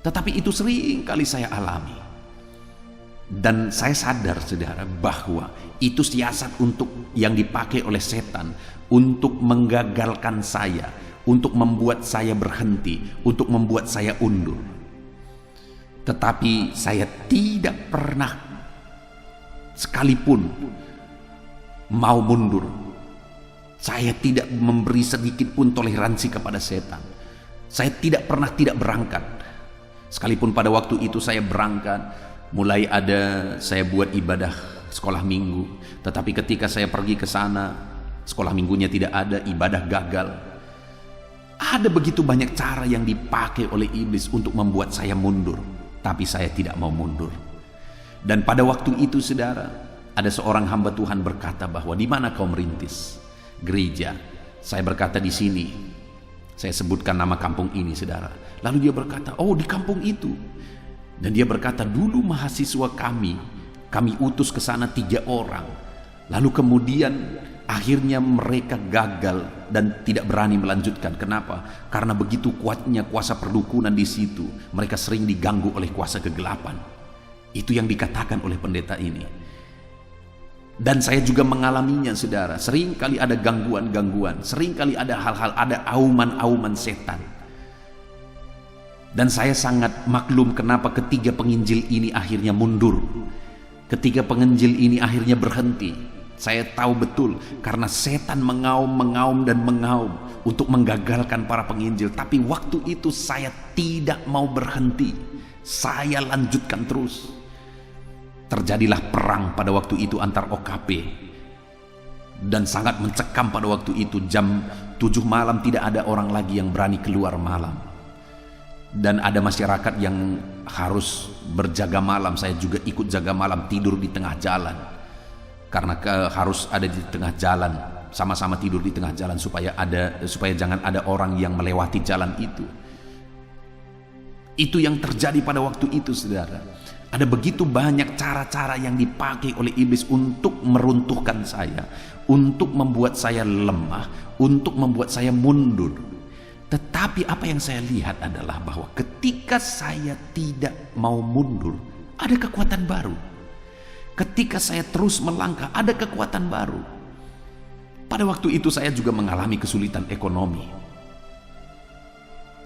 Tetapi itu sering kali saya alami. Dan saya sadar saudara bahwa itu siasat yang dipakai oleh setan untuk menggagalkan saya, untuk membuat saya berhenti, untuk membuat saya undur. Tetapi saya tidak pernah sekalipun mau mundur. Saya tidak memberi sedikit pun toleransi kepada setan. Saya tidak pernah tidak berangkat. Sekalipun pada waktu itu saya berangkat, saya buat ibadah sekolah minggu. Tetapi ketika saya pergi ke sana, sekolah minggunya tidak ada, ibadah gagal. Ada begitu banyak cara yang dipakai oleh iblis untuk membuat saya mundur. Tapi saya tidak mau mundur. Dan pada waktu itu saudara, ada seorang hamba Tuhan berkata bahwa, di mana kau merintis? Gereja. Saya berkata di sini. Saya sebutkan nama kampung ini saudara. Lalu dia berkata, oh di kampung itu. Dan dia berkata, dulu mahasiswa kami utus ke sana 3 orang. Lalu kemudian akhirnya mereka gagal dan tidak berani melanjutkan. Kenapa? Karena begitu kuatnya kuasa perdukunan di situ. Mereka sering diganggu oleh kuasa kegelapan. Itu yang dikatakan oleh pendeta ini. Dan saya juga mengalaminya, saudara. Sering kali ada gangguan-gangguan, sering kali ada hal-hal, ada auman-auman setan. Dan saya sangat maklum kenapa ketiga penginjil ini akhirnya mundur. Ketiga penginjil ini akhirnya berhenti. Saya tahu betul karena setan mengaum dan mengaum untuk menggagalkan para penginjil. Tapi waktu itu saya tidak mau berhenti. Saya lanjutkan terus. Terjadilah perang pada waktu itu antar OKP. Dan sangat mencekam pada waktu itu. Jam 7 malam tidak ada orang lagi yang berani keluar malam. Dan ada masyarakat yang harus berjaga malam. Saya juga ikut jaga malam, tidur di tengah jalan. Karena harus ada di tengah jalan, sama-sama tidur di tengah jalan supaya jangan ada orang yang melewati jalan itu. Itu yang terjadi pada waktu itu, saudara. Ada begitu banyak cara-cara yang dipakai oleh iblis untuk meruntuhkan saya, untuk membuat saya lemah, untuk membuat saya mundur. Tetapi apa yang saya lihat adalah bahwa ketika saya tidak mau mundur, ada kekuatan baru. Ketika saya terus melangkah, ada kekuatan baru. Pada waktu itu saya juga mengalami kesulitan ekonomi.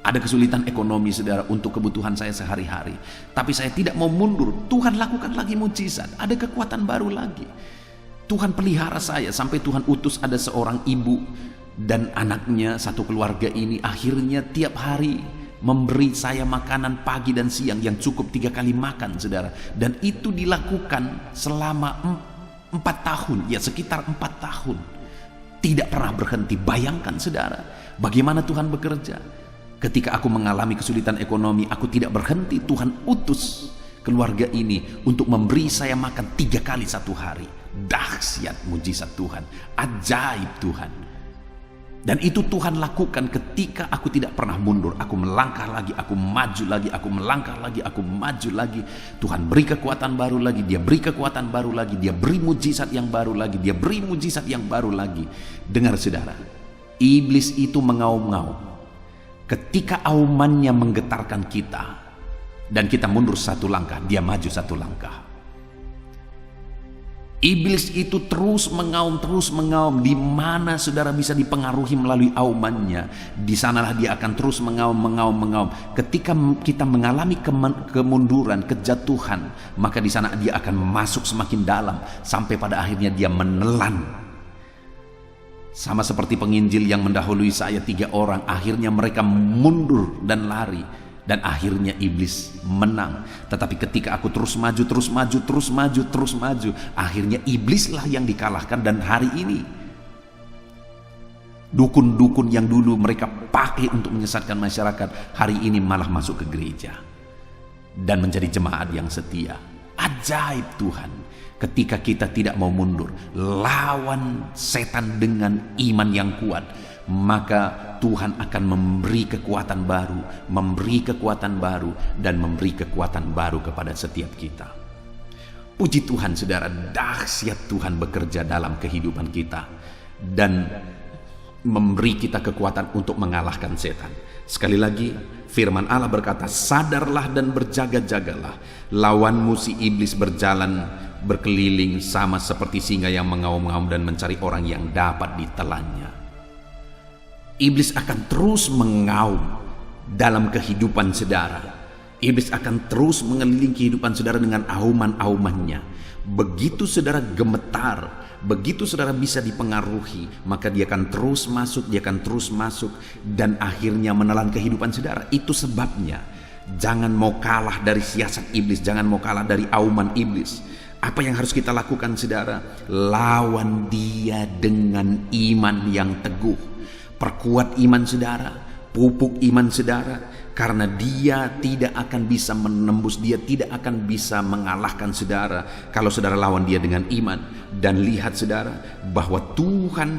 Ada kesulitan ekonomi, saudara, untuk kebutuhan saya sehari-hari. Tapi saya tidak mau mundur. Tuhan lakukan lagi mujizat. Ada kekuatan baru lagi. Tuhan pelihara saya sampai Tuhan utus ada seorang ibu dan anaknya, satu keluarga ini akhirnya tiap hari memberi saya makanan pagi dan siang yang cukup 3 kali makan, saudara. Dan itu dilakukan selama 4 tahun, ya sekitar 4 tahun. Tidak pernah berhenti. Bayangkan, saudara, bagaimana Tuhan bekerja. Ketika aku mengalami kesulitan ekonomi, aku tidak berhenti. Tuhan utus keluarga ini untuk memberi saya makan 3 kali satu hari. Dahsyat mujizat Tuhan, ajaib Tuhan. Dan itu Tuhan lakukan ketika aku tidak pernah mundur. Aku melangkah lagi, aku maju lagi, aku melangkah lagi, aku maju lagi. Tuhan beri kekuatan baru lagi, Dia beri kekuatan baru lagi, Dia beri mujizat yang baru lagi, Dia beri mujizat yang baru lagi. Dengar, saudara, iblis itu mengaum-ngaum. Ketika aumannya menggetarkan kita dan kita mundur 1 langkah, dia maju 1 langkah. Iblis itu terus mengaum. Di mana saudara bisa dipengaruhi melalui aumannya, di sanalah dia akan terus mengaum. Ketika kita mengalami kemunduran, kejatuhan, maka di sana dia akan masuk semakin dalam sampai pada akhirnya dia menelan. Sama seperti penginjil yang mendahului saya 3 orang, akhirnya mereka mundur dan lari. Dan akhirnya iblis menang. Tetapi ketika aku terus maju, akhirnya iblislah yang dikalahkan. Dan hari ini dukun-dukun yang dulu mereka pakai untuk menyesatkan masyarakat, hari ini malah masuk ke gereja dan menjadi jemaat yang setia. Ajaib Tuhan. Ketika kita tidak mau mundur, lawan setan dengan iman yang kuat, maka Tuhan akan memberi kekuatan baru, dan memberi kekuatan baru kepada setiap kita. Puji Tuhan, saudara, dahsyat Tuhan bekerja dalam kehidupan kita dan memberi kita kekuatan untuk mengalahkan setan. Sekali lagi, firman Allah berkata, sadarlah dan berjaga-jagalah, lawanmu si iblis berkeliling sama seperti singa yang mengaum-ngaum dan mencari orang yang dapat ditelannya. Iblis akan terus mengaum dalam kehidupan saudara. Iblis akan terus mengelilingi kehidupan saudara dengan auman-aumannya. Begitu saudara gemetar, begitu saudara bisa dipengaruhi, maka dia akan terus masuk, dan akhirnya menelan kehidupan saudara. Itu sebabnya jangan mau kalah dari siasat iblis, jangan mau kalah dari auman iblis. Apa yang harus kita lakukan, saudara? Lawan dia dengan iman yang teguh. Perkuat iman saudara, pupuk iman saudara, karena dia tidak akan bisa menembus, dia tidak akan bisa mengalahkan saudara kalau saudara lawan dia dengan iman. Dan lihat, saudara, bahwa Tuhan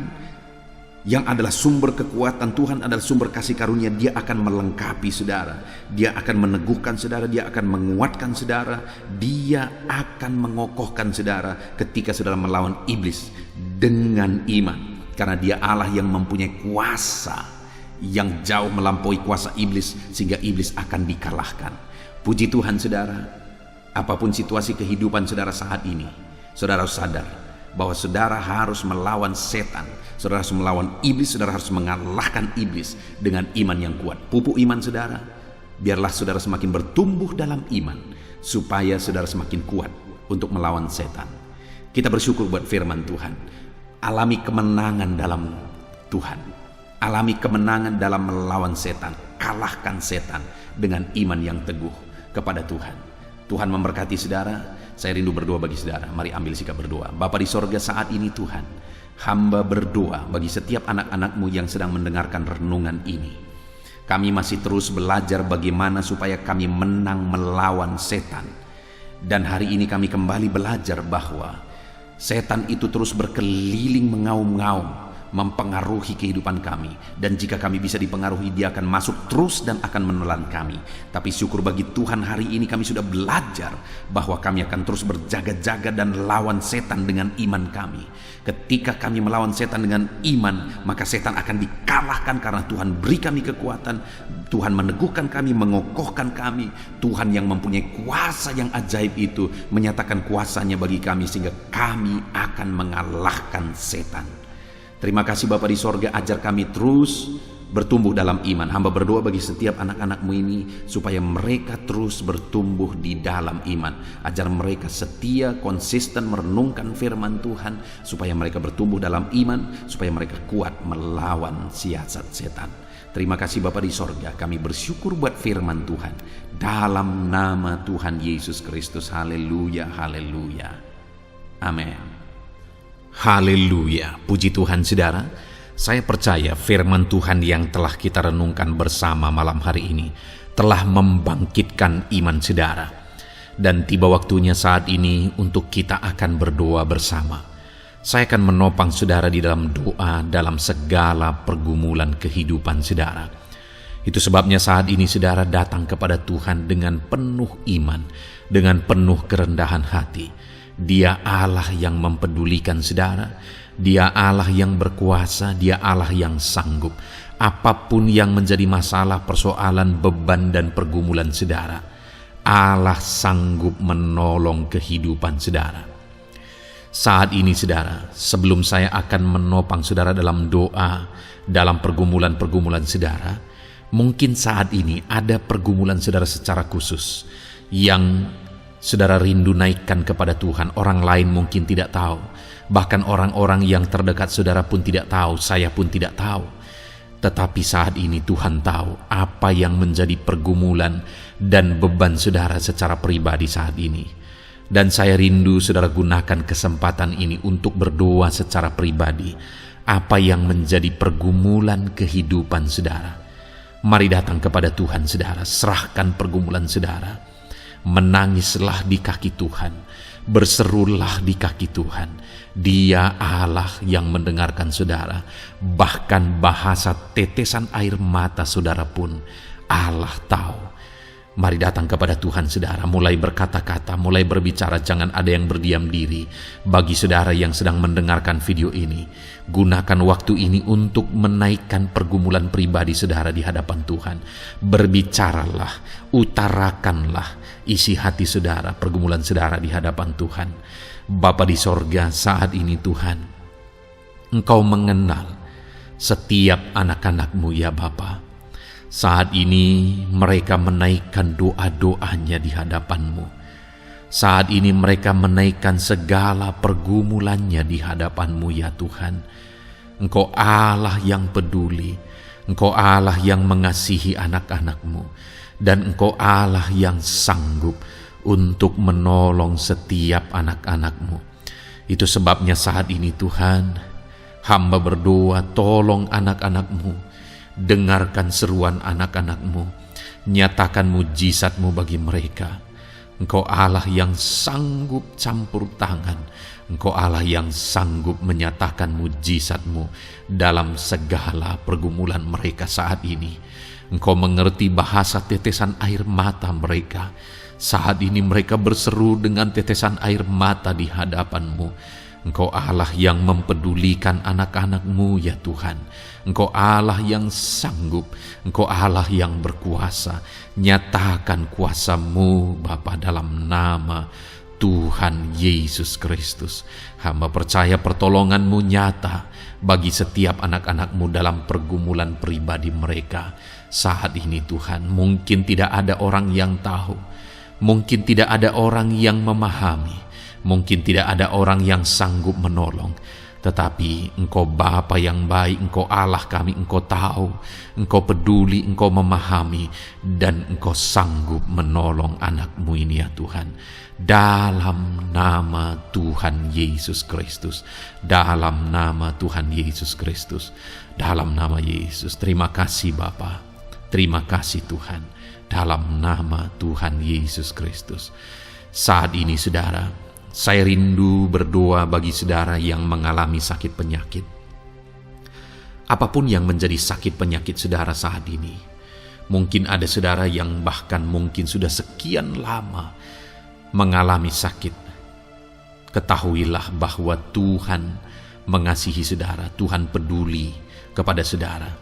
yang adalah sumber kekuatan, Tuhan adalah sumber kasih karunia, dia akan melengkapi saudara, dia akan meneguhkan saudara, dia akan menguatkan saudara, dia akan mengokohkan saudara ketika saudara melawan iblis dengan iman. Karena dia Allah yang mempunyai kuasa yang jauh melampaui kuasa iblis, sehingga iblis akan dikalahkan. Puji Tuhan, saudara, apapun situasi kehidupan saudara saat ini, saudara harus sadar bahwa saudara harus melawan setan, saudara harus melawan iblis, saudara harus mengalahkan iblis dengan iman yang kuat. Pupuk iman saudara, biarlah saudara semakin bertumbuh dalam iman, supaya saudara semakin kuat untuk melawan setan. Kita bersyukur buat firman Tuhan. Alami kemenangan dalam Tuhan, alami kemenangan dalam melawan setan. Kalahkan setan dengan iman yang teguh kepada Tuhan. Tuhan memberkati saudara. Saya rindu berdoa bagi saudara. Mari ambil sikap berdoa. Bapa di sorga, saat ini Tuhan, hamba berdoa bagi setiap anak-anak-Mu yang sedang mendengarkan renungan ini. Kami masih terus belajar bagaimana supaya kami menang melawan setan. Dan hari ini kami kembali belajar bahwa setan itu terus berkeliling mengaum-ngaum, mempengaruhi kehidupan kami. Dan jika kami bisa dipengaruhi, dia akan masuk terus dan akan menelan kami. Tapi syukur bagi Tuhan, hari ini kami sudah belajar bahwa kami akan terus berjaga-jaga dan lawan setan dengan iman kami. Ketika kami melawan setan dengan iman, maka setan akan dikalahkan karena Tuhan beri kami kekuatan. Tuhan meneguhkan kami, mengokohkan kami. Tuhan yang mempunyai kuasa yang ajaib itu menyatakan kuasanya bagi kami, sehingga kami akan mengalahkan setan. Terima kasih Bapa di sorga, ajar kami terus bertumbuh dalam iman. Hamba berdoa bagi setiap anak-anak-Mu ini supaya mereka terus bertumbuh di dalam iman. Ajar mereka setia, konsisten merenungkan firman Tuhan, supaya mereka bertumbuh dalam iman, supaya mereka kuat melawan siasat setan. Terima kasih Bapa di sorga, kami bersyukur buat firman Tuhan. Dalam nama Tuhan Yesus Kristus, haleluya, haleluya. Amin. Haleluya, puji Tuhan saudara. Saya percaya firman Tuhan yang telah kita renungkan bersama malam hari ini telah membangkitkan iman saudara. Dan tiba waktunya saat ini untuk kita akan berdoa bersama. Saya akan menopang saudara di dalam doa dalam segala pergumulan kehidupan saudara. Itu sebabnya saat ini saudara datang kepada Tuhan dengan penuh iman, dengan penuh kerendahan hati. Dia Allah yang mempedulikan saudara. Dia Allah yang berkuasa. Dia Allah yang sanggup. Apapun yang menjadi masalah, persoalan, beban, dan pergumulan saudara, Allah sanggup menolong kehidupan saudara. Saat ini saudara, sebelum saya akan menopang saudara dalam doa, dalam pergumulan-pergumulan saudara, mungkin saat ini ada pergumulan saudara secara khusus yang saudara rindu naikkan kepada Tuhan. Orang lain mungkin tidak tahu, bahkan orang-orang yang terdekat saudara pun tidak tahu, saya pun tidak tahu. Tetapi saat ini Tuhan tahu apa yang menjadi pergumulan dan beban saudara secara pribadi saat ini. Dan saya rindu saudara gunakan kesempatan ini untuk berdoa secara pribadi apa yang menjadi pergumulan kehidupan saudara. Mari datang kepada Tuhan saudara, serahkan pergumulan saudara. Menangislah di kaki Tuhan, berserulah di kaki Tuhan. Dia Allah yang mendengarkan saudara. Bahkan bahasa tetesan air mata saudara pun Allah tahu. Mari datang kepada Tuhan saudara, mulai berkata-kata, mulai berbicara, jangan ada yang berdiam diri. Bagi saudara yang sedang mendengarkan video ini, gunakan waktu ini untuk menaikkan pergumulan pribadi saudara di hadapan Tuhan. Berbicaralah, utarakanlah isi hati saudara, pergumulan saudara di hadapan Tuhan. Bapa di sorga, saat ini Tuhan, Engkau mengenal setiap anak-anak-Mu ya Bapa. Saat ini mereka menaikkan doa-doanya di hadapan-Mu. Saat ini mereka menaikkan segala pergumulannya di hadapan-Mu ya Tuhan. Engkau Allah yang peduli, Engkau Allah yang mengasihi anak-anak-Mu, dan Engkau Allah yang sanggup untuk menolong setiap anak-anak-Mu. Itu sebabnya saat ini Tuhan, hamba berdoa, tolong anak-anak-Mu. Dengarkan seruan anak-anak-Mu, nyatakan mujizat-Mu bagi mereka. Engkau Allah yang sanggup campur tangan, Engkau Allah yang sanggup menyatakan mujizat-Mu dalam segala pergumulan mereka saat ini. Engkau mengerti bahasa tetesan air mata mereka. Saat ini mereka berseru dengan tetesan air mata di hadapan-Mu. Engkau Allah yang mempedulikan anak-anak-Mu ya Tuhan. Engkau Allah yang sanggup, Engkau Allah yang berkuasa. Nyatakan kuasa-Mu Bapa dalam nama Tuhan Yesus Kristus. Hamba percaya pertolongan-Mu nyata bagi setiap anak-anak-Mu dalam pergumulan pribadi mereka saat ini Tuhan. Mungkin tidak ada orang yang tahu, mungkin tidak ada orang yang memahami, mungkin tidak ada orang yang sanggup menolong. Tetapi Engkau Bapa yang baik, Engkau Allah kami, Engkau tahu, Engkau peduli, Engkau memahami, dan Engkau sanggup menolong anak-Mu ini ya Tuhan. Dalam nama Tuhan Yesus Kristus, dalam nama Tuhan Yesus Kristus, dalam nama Yesus. Terima kasih Bapa, terima kasih Tuhan, dalam nama Tuhan Yesus Kristus. Saat ini saudara, saya rindu berdoa bagi saudara yang mengalami sakit penyakit. Apapun yang menjadi sakit penyakit saudara saat ini, mungkin ada saudara yang bahkan mungkin sudah sekian lama mengalami sakit. Ketahuilah bahwa Tuhan mengasihi saudara, Tuhan peduli kepada saudara.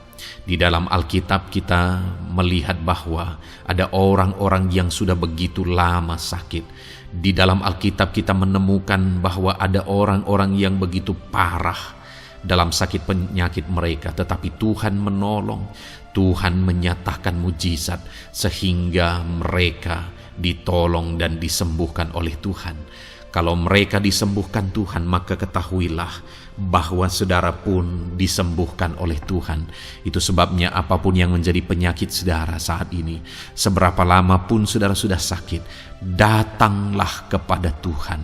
Di dalam Alkitab kita melihat bahwa ada orang-orang yang sudah begitu lama sakit. Di dalam Alkitab kita menemukan bahwa ada orang-orang yang begitu parah dalam sakit penyakit mereka, tetapi Tuhan menolong, Tuhan menyatakan mujizat sehingga mereka ditolong dan disembuhkan oleh Tuhan. Kalau mereka disembuhkan Tuhan, maka ketahuilah bahwa saudara pun disembuhkan oleh Tuhan. Itu sebabnya apapun yang menjadi penyakit saudara saat ini, seberapa lama pun saudara sudah sakit, datanglah kepada Tuhan.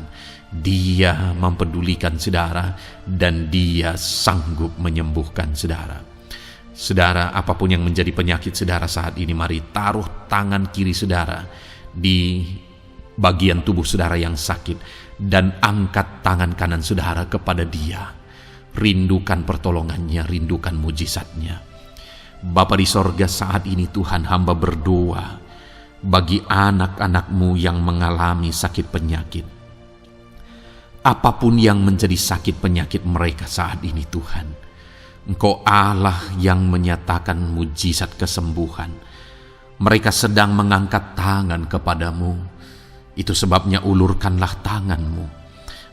Dia mempedulikan saudara dan Dia sanggup menyembuhkan saudara. Saudara, apapun yang menjadi penyakit saudara saat ini, mari taruh tangan kiri saudara di bagian tubuh saudara yang sakit dan angkat tangan kanan saudara kepada Dia. Rindukan pertolongannya, rindukan mujizatnya. Bapa di sorga, saat ini Tuhan hamba berdoa bagi anak-anak-Mu yang mengalami sakit penyakit. Apapun yang menjadi sakit penyakit mereka saat ini Tuhan, Engkau Allah yang menyatakan mujizat kesembuhan. Mereka sedang mengangkat tangan kepadamu. Itu sebabnya ulurkanlah tangan-Mu.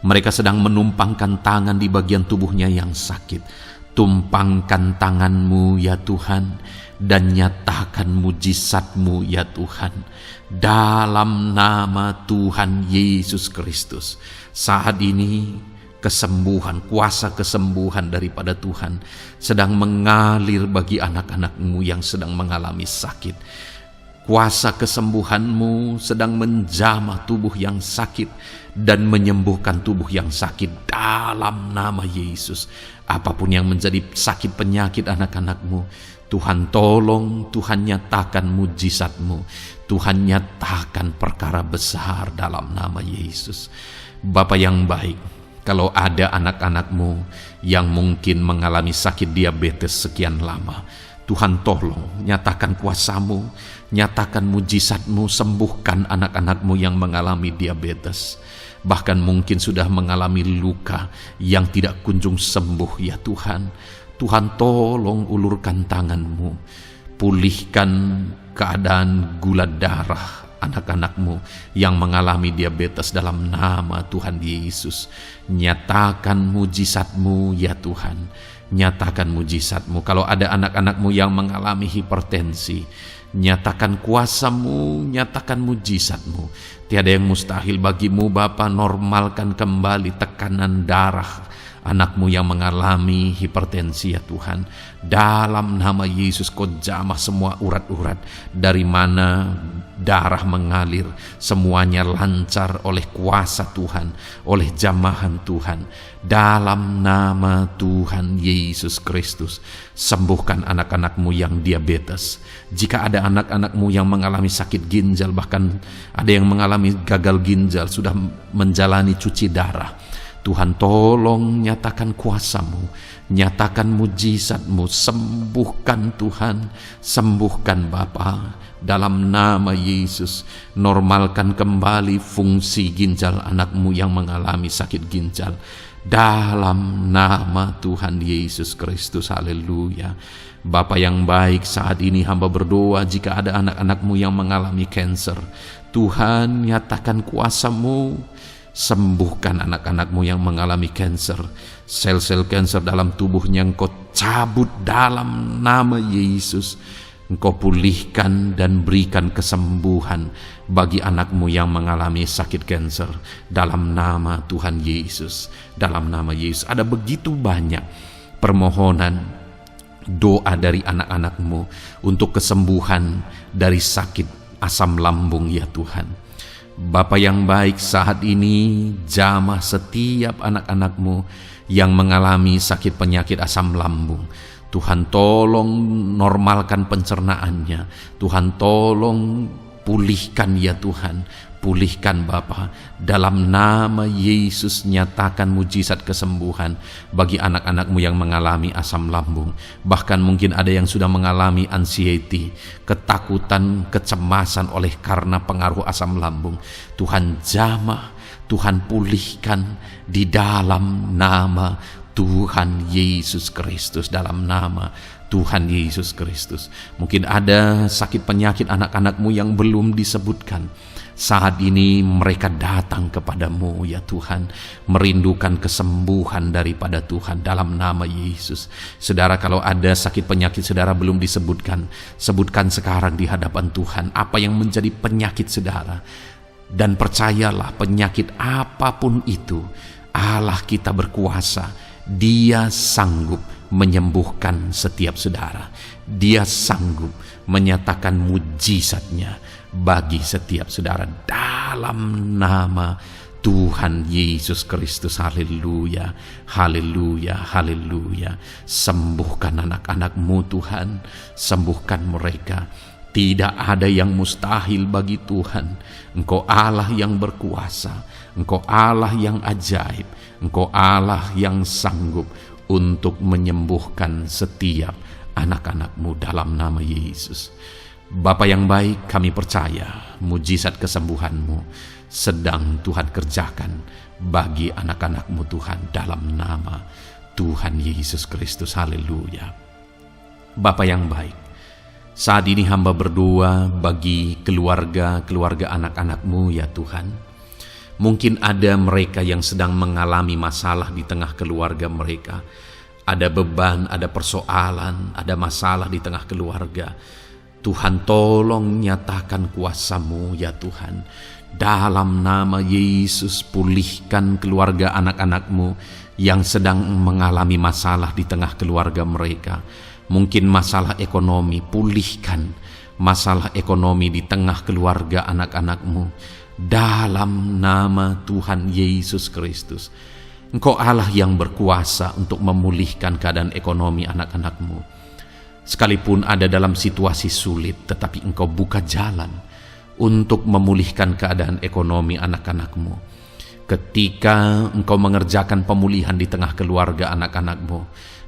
Mereka sedang menumpangkan tangan di bagian tubuhnya yang sakit. Tumpangkan tangan-Mu ya Tuhan, dan nyatakan mujizat-Mu ya Tuhan. Dalam nama Tuhan Yesus Kristus, saat ini kesembuhan, kuasa kesembuhan daripada Tuhan sedang mengalir bagi anak-anak-Mu yang sedang mengalami sakit. Kuasa kesembuhan-Mu sedang menjamah tubuh yang sakit dan menyembuhkan tubuh yang sakit dalam nama Yesus. Apapun yang menjadi sakit penyakit anak-anak-Mu, Tuhan tolong, Tuhan nyatakan mujizat-Mu, Tuhan nyatakan perkara besar dalam nama Yesus. Bapa yang baik, kalau ada anak-anak-Mu yang mungkin mengalami sakit diabetes sekian lama, Tuhan tolong, nyatakan kuasa-Mu, nyatakan mujizat-Mu, sembuhkan anak-anak-Mu yang mengalami diabetes. Bahkan mungkin sudah mengalami luka yang tidak kunjung sembuh ya Tuhan. Tuhan tolong ulurkan tangan-Mu, pulihkan keadaan gula darah anak-anak-Mu yang mengalami diabetes dalam nama Tuhan Yesus. Nyatakan mujizat-Mu ya Tuhan, nyatakan mujizat-Mu. Kalau ada anak-anak-Mu yang mengalami hipertensi, nyatakan kuasa-Mu, nyatakan mujizat-Mu. Tiada yang mustahil bagi-Mu Bapa. Normalkan kembali tekanan darah anak-Mu yang mengalami hipertensi ya Tuhan. Dalam nama Yesus, Kau jamah semua urat-urat dari mana darah mengalir, semuanya lancar oleh kuasa Tuhan, oleh jamahan Tuhan. Dalam nama Tuhan Yesus Kristus, sembuhkan anak-anak-Mu yang diabetes. Jika ada anak-anak-Mu yang mengalami sakit ginjal, bahkan ada yang mengalami gagal ginjal, sudah menjalani cuci darah, Tuhan tolong nyatakan kuasa-Mu, nyatakan mujizat-Mu, sembuhkan Tuhan, sembuhkan Bapa. Dalam nama Yesus, normalkan kembali fungsi ginjal anak-Mu yang mengalami sakit ginjal. dalam nama Tuhan Yesus Kristus. Haleluya. Bapa yang baik, saat ini hamba berdoa jika ada anak-anak-Mu yang mengalami kanker, Tuhan nyatakan kuasa-Mu, sembuhkan anak-anak-Mu yang mengalami kanker. Sel-sel kanker dalam tubuhnya Engkau cabut dalam nama Yesus. Engkau pulihkan dan berikan kesembuhan bagi anak-Mu yang mengalami sakit kanker dalam nama Tuhan Yesus. Dalam nama Yesus. Ada begitu banyak permohonan doa dari anak-anak-Mu untuk kesembuhan dari sakit asam lambung ya Tuhan. Bapa yang baik, saat ini jamah setiap anak-anak-Mu yang mengalami sakit penyakit asam lambung. Tuhan tolong normalkan pencernaannya. Tuhan tolong pulihkan ya Tuhan. Pulihkan Bapa. Dalam nama Yesus nyatakan mujizat kesembuhan bagi anak-anak-Mu yang mengalami asam lambung. Bahkan mungkin ada yang sudah mengalami anxiety, ketakutan, kecemasan oleh karena pengaruh asam lambung. Tuhan jamah, Tuhan pulihkan di dalam nama Tuhan Yesus Kristus. Dalam nama Tuhan Yesus Kristus. Mungkin ada sakit penyakit anak-anak-Mu yang belum disebutkan. Saat ini mereka datang kepadamu ya Tuhan, merindukan kesembuhan daripada Tuhan dalam nama Yesus. Saudara, kalau ada sakit penyakit saudara belum disebutkan, sebutkan sekarang di hadapan Tuhan apa yang menjadi penyakit saudara. Dan percayalah, penyakit apapun itu, Allah kita berkuasa. Dia sanggup menyembuhkan setiap saudara. Dia sanggup menyatakan mujizatnya bagi setiap saudara dalam nama Tuhan Yesus Kristus. Haleluya, haleluya, haleluya. Sembuhkan anak-anak-Mu Tuhan, sembuhkan mereka. Tidak ada yang mustahil bagi Tuhan. Engkau Allah yang berkuasa, Engkau Allah yang ajaib, Engkau Allah yang sanggup untuk menyembuhkan setiap anak-anak-Mu dalam nama Yesus. Bapa yang baik, kami percaya mujizat kesembuhan-Mu sedang Tuhan kerjakan bagi anak-anak-Mu Tuhan dalam nama Tuhan Yesus Kristus. Haleluya. Bapa yang baik, saat ini hamba berdoa bagi keluarga anak-anak-Mu ya Tuhan. Mungkin ada mereka yang sedang mengalami masalah di tengah keluarga mereka. Ada beban, ada persoalan, ada masalah di tengah keluarga. Tuhan tolong nyatakan kuasa-Mu ya Tuhan. Dalam nama Yesus, pulihkan keluarga anak-anak-Mu yang sedang mengalami masalah di tengah keluarga mereka. Mungkin masalah ekonomi, pulihkan masalah ekonomi di tengah keluarga anak-anak-Mu. Dalam nama Tuhan Yesus Kristus. Engkau Allah yang berkuasa untuk memulihkan keadaan ekonomi anak-anak-Mu. Sekalipun ada dalam situasi sulit, tetapi Engkau buka jalan untuk memulihkan keadaan ekonomi anak-anak-Mu. Ketika Engkau mengerjakan pemulihan di tengah keluarga anak-anak-Mu,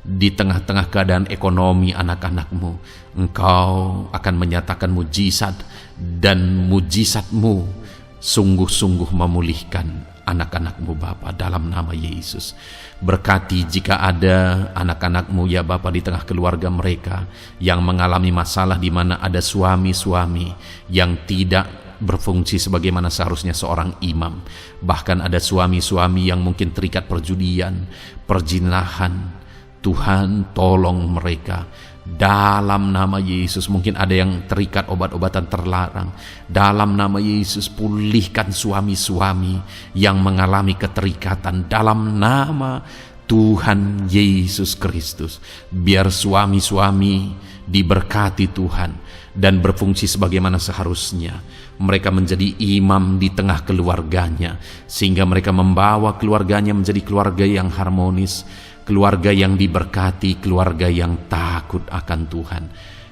di tengah-tengah keadaan ekonomi anak-anak-Mu, Engkau akan menyatakan mujizat, dan mujizat-Mu sungguh-sungguh memulihkan anak-anak-Mu Bapa dalam nama Yesus. Berkati jika ada anak-anak-Mu ya Bapa di tengah keluarga mereka yang mengalami masalah di mana ada suami-suami yang tidak berfungsi sebagaimana seharusnya seorang imam. Bahkan ada suami-suami yang mungkin terikat perjudian, perjinahan. Tuhan tolong mereka dalam nama Yesus. Mungkin ada yang terikat obat-obatan terlarang. Dalam nama Yesus, pulihkan suami-suami yang mengalami keterikatan dalam nama Tuhan Yesus Kristus. Biar suami-suami diberkati Tuhan dan berfungsi sebagaimana seharusnya. Mereka menjadi imam di tengah keluarganya, sehingga mereka membawa keluarganya menjadi keluarga yang harmonis, keluarga yang diberkati, keluarga yang takut akan Tuhan.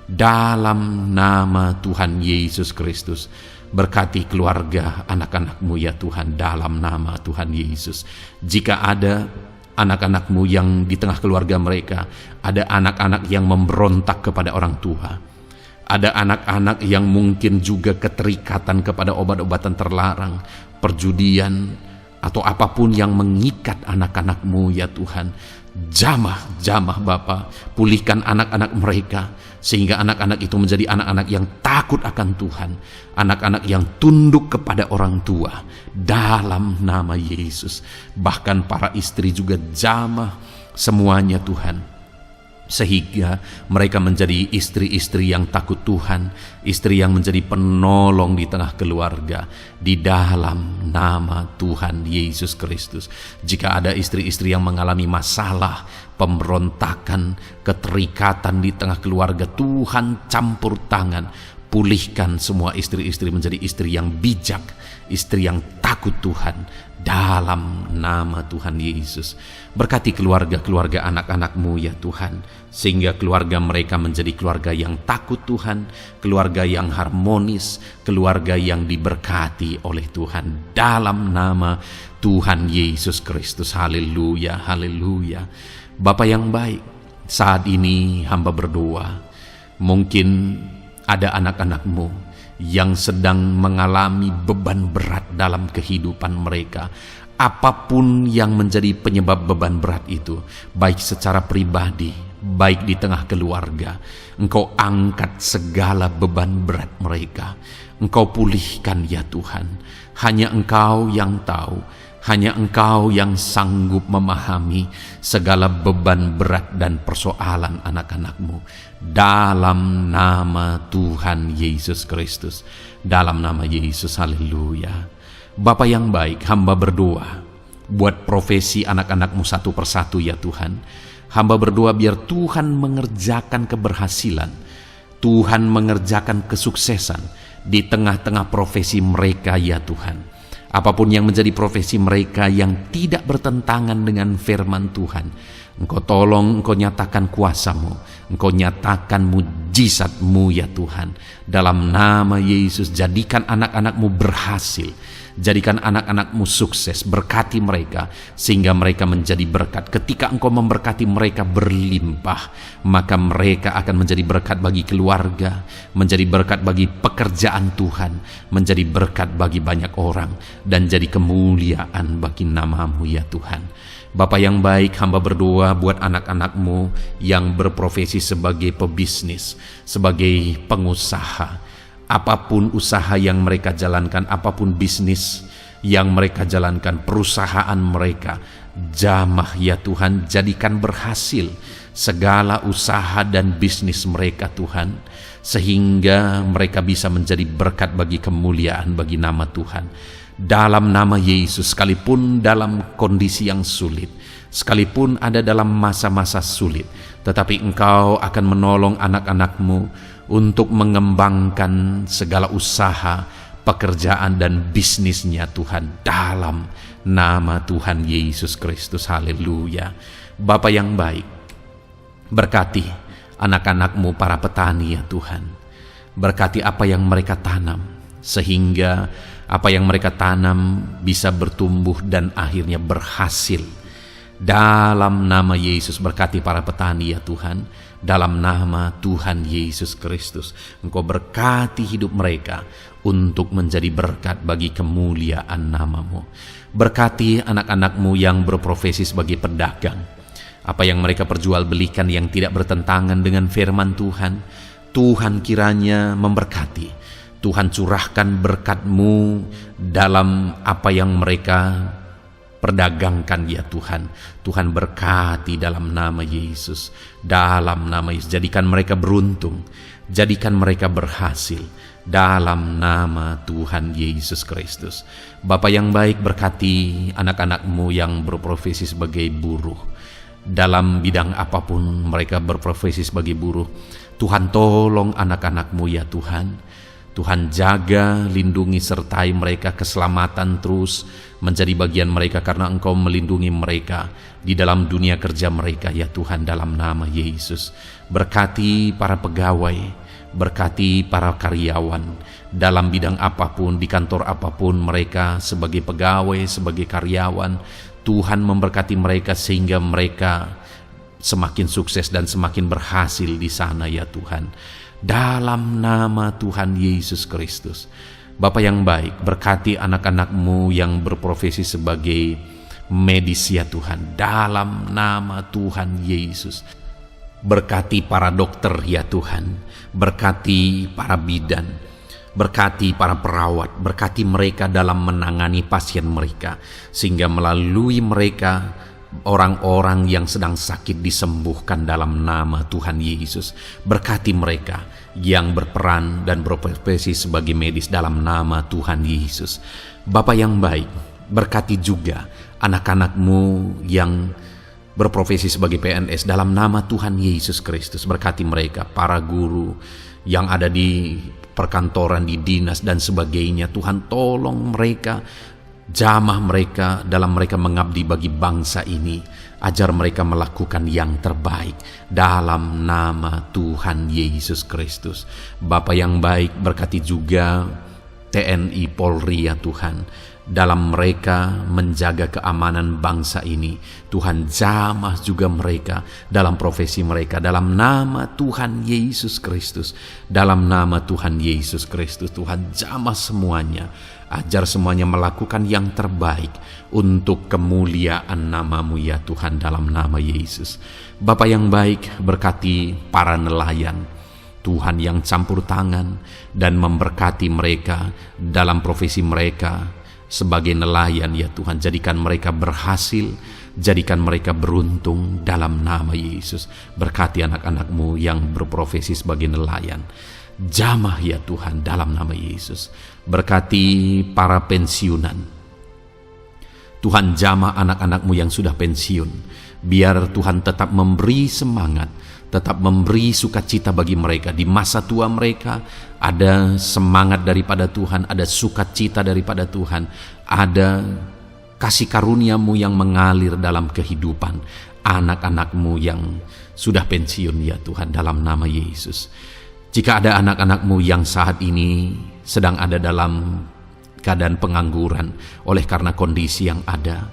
Dalam nama Tuhan Yesus Kristus, berkati keluarga anak-anak-Mu ya Tuhan, dalam nama Tuhan Yesus. Jika ada anak-anak-Mu yang di tengah keluarga mereka, ada anak-anak yang memberontak kepada orang tua, ada anak-anak yang mungkin juga keterikatan kepada obat-obatan terlarang, perjudian, atau apapun yang mengikat anak-anak-Mu ya Tuhan, jamah Bapa, pulihkan anak-anak mereka, sehingga anak-anak itu menjadi anak-anak yang takut akan Tuhan, anak-anak yang tunduk kepada orang tua, dalam nama Yesus. Bahkan para istri juga jamah semuanya Tuhan, sehingga mereka menjadi istri-istri yang takut Tuhan, istri yang menjadi penolong di tengah keluarga, di dalam nama Tuhan Yesus Kristus. Jika ada istri-istri yang mengalami masalah, pemberontakan, keterikatan di tengah keluarga, Tuhan campur tangan, pulihkan semua istri-istri menjadi istri yang bijak, istri yang takut Tuhan, dalam nama Tuhan Yesus. Berkati keluarga-keluarga anak-anak-Mu ya Tuhan, sehingga keluarga mereka menjadi keluarga yang takut Tuhan, keluarga yang harmonis, keluarga yang diberkati oleh Tuhan, dalam nama Tuhan Yesus Kristus. Haleluya, haleluya. Bapa yang baik, saat ini hamba berdoa, mungkin ada anak-anak-Mu yang sedang mengalami beban berat dalam kehidupan mereka. Apapun yang menjadi penyebab beban berat itu, baik secara pribadi, baik di tengah keluarga, Engkau angkat segala beban berat mereka. Engkau pulihkan ya Tuhan. Hanya Engkau yang tahu, hanya Engkau yang sanggup memahami segala beban berat dan persoalan anak-anak-Mu. Dalam nama Tuhan Yesus Kristus, dalam nama Yesus, haleluya. Bapa yang baik, hamba berdoa buat profesi anak-anak-Mu satu persatu ya Tuhan. Hamba berdoa biar Tuhan mengerjakan keberhasilan, Tuhan mengerjakan kesuksesan di tengah-tengah profesi mereka ya Tuhan. Apapun yang menjadi profesi mereka yang tidak bertentangan dengan firman Tuhan, Engkau tolong, Engkau nyatakan kuasa-Mu, Engkau nyatakan mujizat-Mu ya Tuhan. Dalam nama Yesus, jadikan anak-anak-Mu berhasil, jadikan anak-anak-Mu sukses, berkati mereka sehingga mereka menjadi berkat. Ketika Engkau memberkati mereka berlimpah, maka mereka akan menjadi berkat bagi keluarga, menjadi berkat bagi pekerjaan Tuhan, menjadi berkat bagi banyak orang, dan jadi kemuliaan bagi nama-Mu ya Tuhan. Bapa yang baik, hamba berdoa buat anak-anak-Mu yang berprofesi sebagai pebisnis, sebagai pengusaha. Apapun usaha yang mereka jalankan, apapun bisnis yang mereka jalankan, perusahaan mereka, jamah ya Tuhan, jadikan berhasil segala usaha dan bisnis mereka Tuhan, sehingga mereka bisa menjadi berkat bagi kemuliaan bagi nama Tuhan. Dalam nama Yesus, sekalipun dalam kondisi yang sulit, sekalipun ada dalam masa-masa sulit, tetapi Engkau akan menolong anak-anak-Mu untuk mengembangkan segala usaha, pekerjaan dan bisnisnya Tuhan, dalam nama Tuhan Yesus Kristus. Haleluya. Bapa yang baik, berkati anak-anak-Mu para petani ya Tuhan. Berkati apa yang mereka tanam, sehingga apa yang mereka tanam bisa bertumbuh dan akhirnya berhasil. Dalam nama Yesus, berkati para petani ya Tuhan. Dalam nama Tuhan Yesus Kristus, Engkau berkati hidup mereka untuk menjadi berkat bagi kemuliaan nama-Mu. Berkati anak-anak-Mu yang berprofesi sebagai pedagang. Apa yang mereka perjualbelikan yang tidak bertentangan dengan firman Tuhan, Tuhan kiranya memberkati. Tuhan curahkan berkat-Mu dalam apa yang mereka perdagangkan ya Tuhan. Tuhan berkati dalam nama Yesus, dalam nama Yesus. Jadikan mereka beruntung, jadikan mereka berhasil, dalam nama Tuhan Yesus Kristus. Bapa yang baik, berkati anak-anak-Mu yang berprofesi sebagai buruh. Dalam bidang apapun mereka berprofesi sebagai buruh, Tuhan tolong anak-anak-Mu ya Tuhan. Tuhan jaga, lindungi, sertai mereka, keselamatan terus menjadi bagian mereka karena Engkau melindungi mereka di dalam dunia kerja mereka ya Tuhan, dalam nama Yesus. Berkati para pegawai, berkati para karyawan dalam bidang apapun, di kantor apapun mereka sebagai pegawai, sebagai karyawan. Tuhan memberkati mereka sehingga mereka semakin sukses dan semakin berhasil di sana ya Tuhan. Dalam nama Tuhan Yesus Kristus, Bapa yang baik, berkati anak-anak-Mu yang berprofesi sebagai medis ya Tuhan, dalam nama Tuhan Yesus. Berkati para dokter ya Tuhan, berkati para bidan, berkati para perawat, berkati mereka dalam menangani pasien mereka, sehingga melalui mereka orang-orang yang sedang sakit disembuhkan dalam nama Tuhan Yesus. Berkati mereka yang berperan dan berprofesi sebagai medis dalam nama Tuhan Yesus. Bapa yang baik, berkati juga anak-anak-Mu yang berprofesi sebagai PNS dalam nama Tuhan Yesus Kristus. Berkati mereka, para guru yang ada di perkantoran, di dinas dan sebagainya. Tuhan, tolong mereka, jamah mereka dalam mereka mengabdi bagi bangsa ini. Ajar mereka melakukan yang terbaik dalam nama Tuhan Yesus Kristus. Bapa yang baik, berkati juga TNI Polri ya Tuhan, dalam mereka menjaga keamanan bangsa ini. Tuhan, jamah juga mereka dalam profesi mereka dalam nama Tuhan Yesus Kristus. Dalam nama Tuhan Yesus Kristus, Tuhan, jamah semuanya. Ajar semuanya melakukan yang terbaik untuk kemuliaan nama-Mu ya Tuhan, dalam nama Yesus. Bapa yang baik, berkati para nelayan Tuhan yang campur tangan dan memberkati mereka dalam profesi mereka sebagai nelayan ya Tuhan. Jadikan mereka berhasil, jadikan mereka beruntung dalam nama Yesus. Berkati anak-anak-Mu yang berprofesi sebagai nelayan, jamah ya Tuhan dalam nama Yesus. Berkati para pensiunan Tuhan, jamah anak-anak-Mu yang sudah pensiun. Biar Tuhan tetap memberi semangat, tetap memberi sukacita bagi mereka. Di masa tua mereka ada semangat daripada Tuhan, ada sukacita daripada Tuhan, ada kasih karunia-Mu yang mengalir dalam kehidupan anak-anak-Mu yang sudah pensiun ya Tuhan, dalam nama Yesus. Jika ada anak-anak-Mu yang saat ini sedang ada dalam keadaan pengangguran oleh karena kondisi yang ada,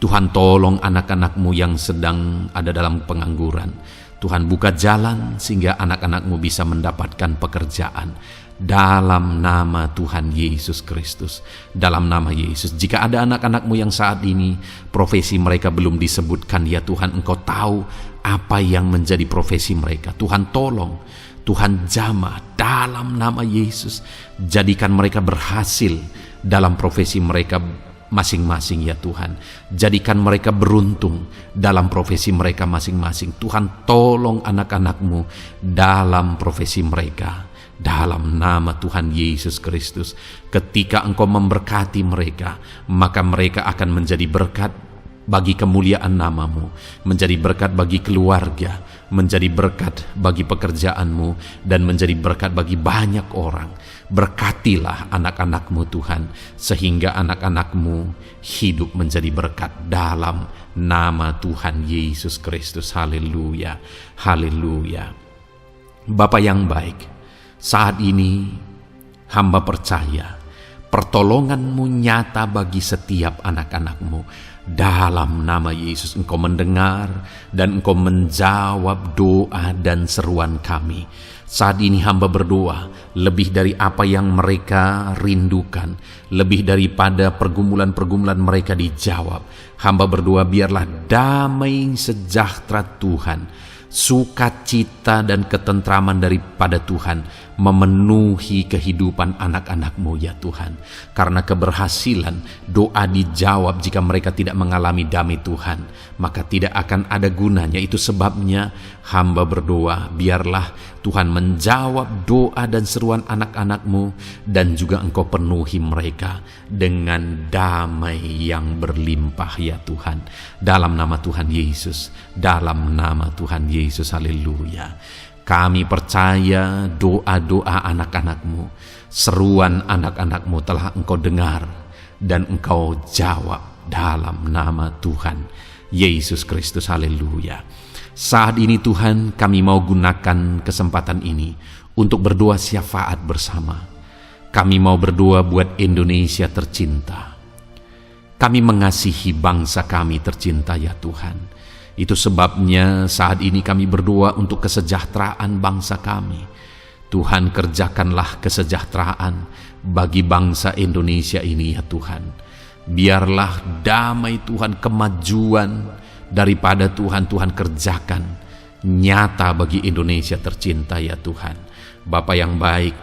Tuhan, tolong anak-anak-Mu yang sedang ada dalam pengangguran. Tuhan, buka jalan sehingga anak-anak-Mu bisa mendapatkan pekerjaan dalam nama Tuhan Yesus Kristus. Dalam nama Yesus. Jika ada anak-anak-Mu yang saat ini profesi mereka belum disebutkan ya Tuhan, Engkau tahu apa yang menjadi profesi mereka. Tuhan, tolong, Tuhan, jamah dalam nama Yesus. Jadikan mereka berhasil dalam profesi mereka masing-masing ya Tuhan. Jadikan mereka beruntung dalam profesi mereka masing-masing. Tuhan, tolong anak-anak-Mu dalam profesi mereka dalam nama Tuhan Yesus Kristus. Ketika Engkau memberkati mereka, maka mereka akan menjadi berkat bagi kemuliaan nama-Mu, menjadi berkat bagi keluarga, menjadi berkat bagi pekerjaan-Mu, dan menjadi berkat bagi banyak orang. Berkatilah anak-anak-Mu Tuhan, sehingga anak-anak-Mu hidup menjadi berkat dalam nama Tuhan Yesus Kristus. Haleluya, haleluya. Bapa yang baik, saat ini hamba percaya pertolongan-Mu nyata bagi setiap anak-anak-Mu. Dalam nama Yesus, Engkau mendengar dan Engkau menjawab doa dan seruan kami. Saat ini hamba berdoa lebih dari apa yang mereka rindukan, lebih daripada pergumulan-pergumulan mereka dijawab. Hamba berdoa biarlah damai sejahtera Tuhan, sukacita dan ketentraman daripada Tuhan memenuhi kehidupan anak-anak-Mu ya Tuhan. Karena keberhasilan doa dijawab jika mereka tidak mengalami damai Tuhan, maka tidak akan ada gunanya. Itu sebabnya hamba berdoa biarlah Tuhan menjawab doa dan seruan anak-anak-Mu, dan juga Engkau penuhi mereka dengan damai yang berlimpah ya Tuhan. Dalam nama Tuhan Yesus, dalam nama Tuhan Yesus, haleluya. Kami percaya doa-doa anak-anak-Mu, seruan anak-anak-Mu telah Engkau dengar dan Engkau jawab dalam nama Tuhan Yesus Kristus, haleluya. Saat ini Tuhan, kami mau gunakan kesempatan ini untuk berdoa syafaat bersama. Kami mau berdoa buat Indonesia tercinta. Kami mengasihi bangsa kami tercinta ya Tuhan. Itu sebabnya saat ini kami berdoa untuk kesejahteraan bangsa kami. Tuhan, kerjakanlah kesejahteraan bagi bangsa Indonesia ini ya Tuhan. Biarlah damai Tuhan, kemajuan daripada Tuhan kerjakan nyata bagi Indonesia tercinta ya Tuhan. Bapa yang baik,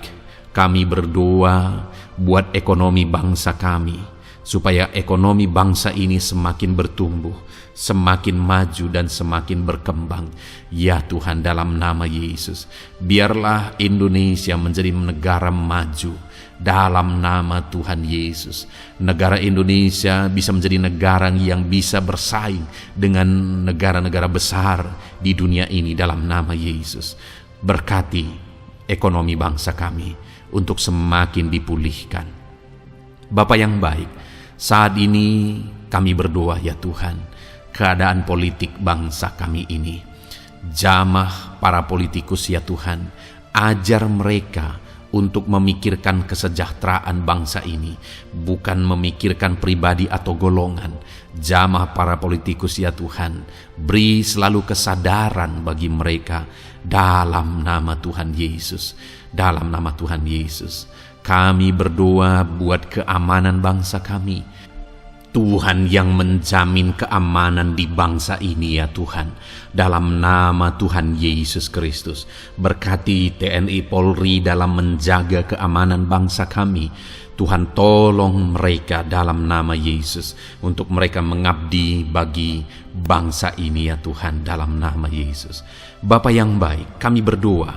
kami berdoa buat ekonomi bangsa kami, supaya ekonomi bangsa ini semakin bertumbuh, semakin maju dan semakin berkembang. Ya Tuhan, dalam nama Yesus, biarlah Indonesia menjadi negara maju dalam nama Tuhan Yesus. Negara Indonesia bisa menjadi negara yang bisa bersaing dengan negara-negara besar di dunia ini dalam nama Yesus. Berkati ekonomi bangsa kami untuk semakin dipulihkan. Bapa yang baik, saat ini kami berdoa ya Tuhan, keadaan politik bangsa kami ini. Jamah para politikus ya Tuhan, ajar mereka untuk memikirkan kesejahteraan bangsa ini, bukan memikirkan pribadi atau golongan. Jamah para politikus ya Tuhan, beri selalu kesadaran bagi mereka dalam nama Tuhan Yesus. Dalam nama Tuhan Yesus, kami berdoa buat keamanan bangsa kami. Tuhan yang menjamin keamanan di bangsa ini ya Tuhan. Dalam nama Tuhan Yesus Kristus, berkati TNI Polri dalam menjaga keamanan bangsa kami. Tuhan, tolong mereka dalam nama Yesus untuk mereka mengabdi bagi bangsa ini ya Tuhan, dalam nama Yesus. Bapa yang baik, kami berdoa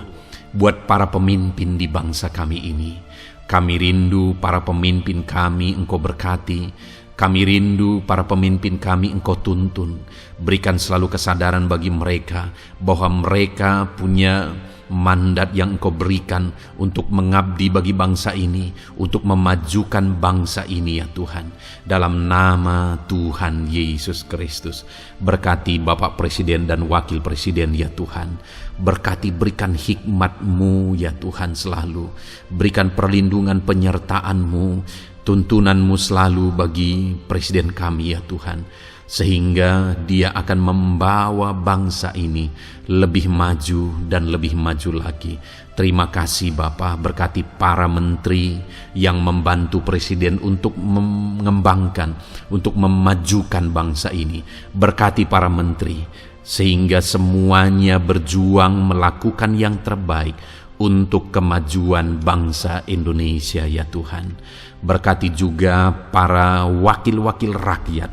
buat para pemimpin di bangsa kami ini. Kami rindu para pemimpin kami Engkau berkati. Kami rindu para pemimpin kami Engkau tuntun. Berikan selalu kesadaran bagi mereka bahwa mereka punya mandat yang Engkau berikan untuk mengabdi bagi bangsa ini, untuk memajukan bangsa ini ya Tuhan. Dalam nama Tuhan Yesus Kristus, berkati Bapak Presiden dan Wakil Presiden ya Tuhan. Berkati, berikan hikmat-Mu ya Tuhan selalu. Berikan perlindungan penyertaan-Mu, tuntunan-Mu selalu bagi Presiden kami ya Tuhan, sehingga dia akan membawa bangsa ini lebih maju dan lebih maju lagi. Terima kasih Bapa, berkati para menteri yang membantu Presiden untuk mengembangkan, untuk memajukan bangsa ini. Berkati para menteri, sehingga semuanya berjuang melakukan yang terbaik untuk kemajuan bangsa Indonesia ya Tuhan. Berkati juga para wakil-wakil rakyat,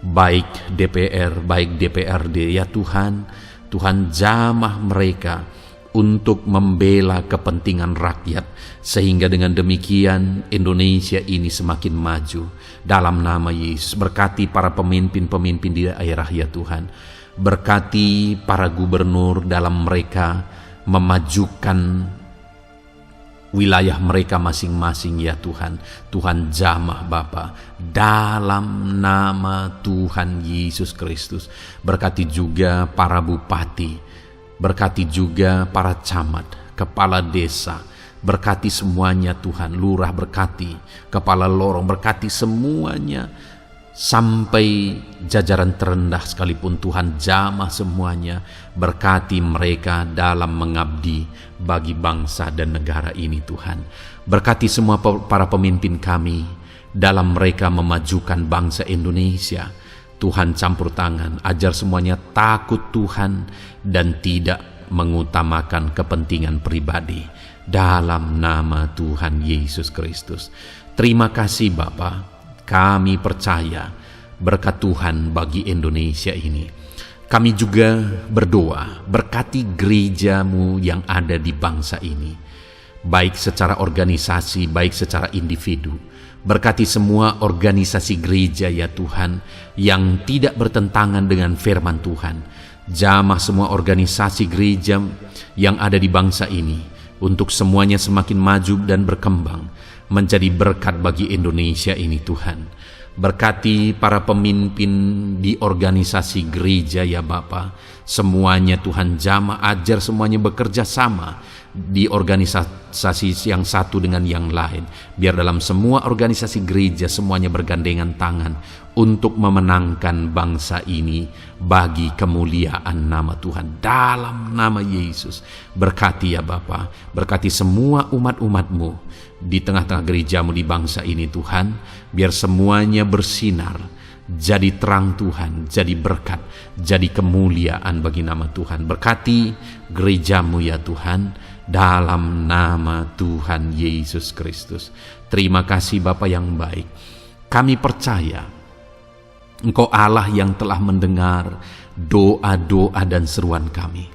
baik DPR, baik DPRD ya Tuhan. Tuhan, jamah mereka untuk membela kepentingan rakyat, sehingga dengan demikian Indonesia ini semakin maju. Dalam nama Yesus, berkati para pemimpin-pemimpin di daerah ya Tuhan. Berkati para gubernur dalam mereka memajukan wilayah mereka masing-masing ya Tuhan. Tuhan, jamah Bapa dalam nama Tuhan Yesus Kristus. Berkati juga para bupati, berkati juga para camat, kepala desa, berkati semuanya Tuhan. Lurah berkati, kepala lorong berkati semuanya, sampai jajaran terendah sekalipun Tuhan, jamah semuanya. Berkati mereka dalam mengabdi bagi bangsa dan negara ini Tuhan. Berkati semua para pemimpin kami dalam mereka memajukan bangsa Indonesia. Tuhan, campur tangan, ajar semuanya takut Tuhan dan tidak mengutamakan kepentingan pribadi. Dalam nama Tuhan Yesus Kristus. Terima kasih Bapa. Kami percaya berkat Tuhan bagi Indonesia ini. Kami juga berdoa, berkati gereja-Mu yang ada di bangsa ini, baik secara organisasi, baik secara individu. Berkati semua organisasi gereja ya Tuhan, yang tidak bertentangan dengan firman Tuhan. Jamah semua organisasi gereja yang ada di bangsa ini, untuk semuanya semakin maju dan berkembang, menjadi berkat bagi Indonesia ini Tuhan. Berkati para pemimpin di organisasi gereja ya Bapa. Semuanya Tuhan, jamah, ajar semuanya bekerja sama di organisasi yang satu dengan yang lain. Biar dalam semua organisasi gereja semuanya bergandengan tangan untuk memenangkan bangsa ini bagi kemuliaan nama Tuhan. Dalam nama Yesus, berkati ya Bapa, berkati semua umat-umat-Mu di tengah-tengah gerejamu di bangsa ini Tuhan, biar semuanya bersinar, jadi terang Tuhan, jadi berkat, jadi kemuliaan bagi nama Tuhan. Berkati gerejamu ya Tuhan, dalam nama Tuhan Yesus Kristus. Terima kasih Bapa yang baik. Kami percaya Engkau Allah yang telah mendengar doa-doa dan seruan kami.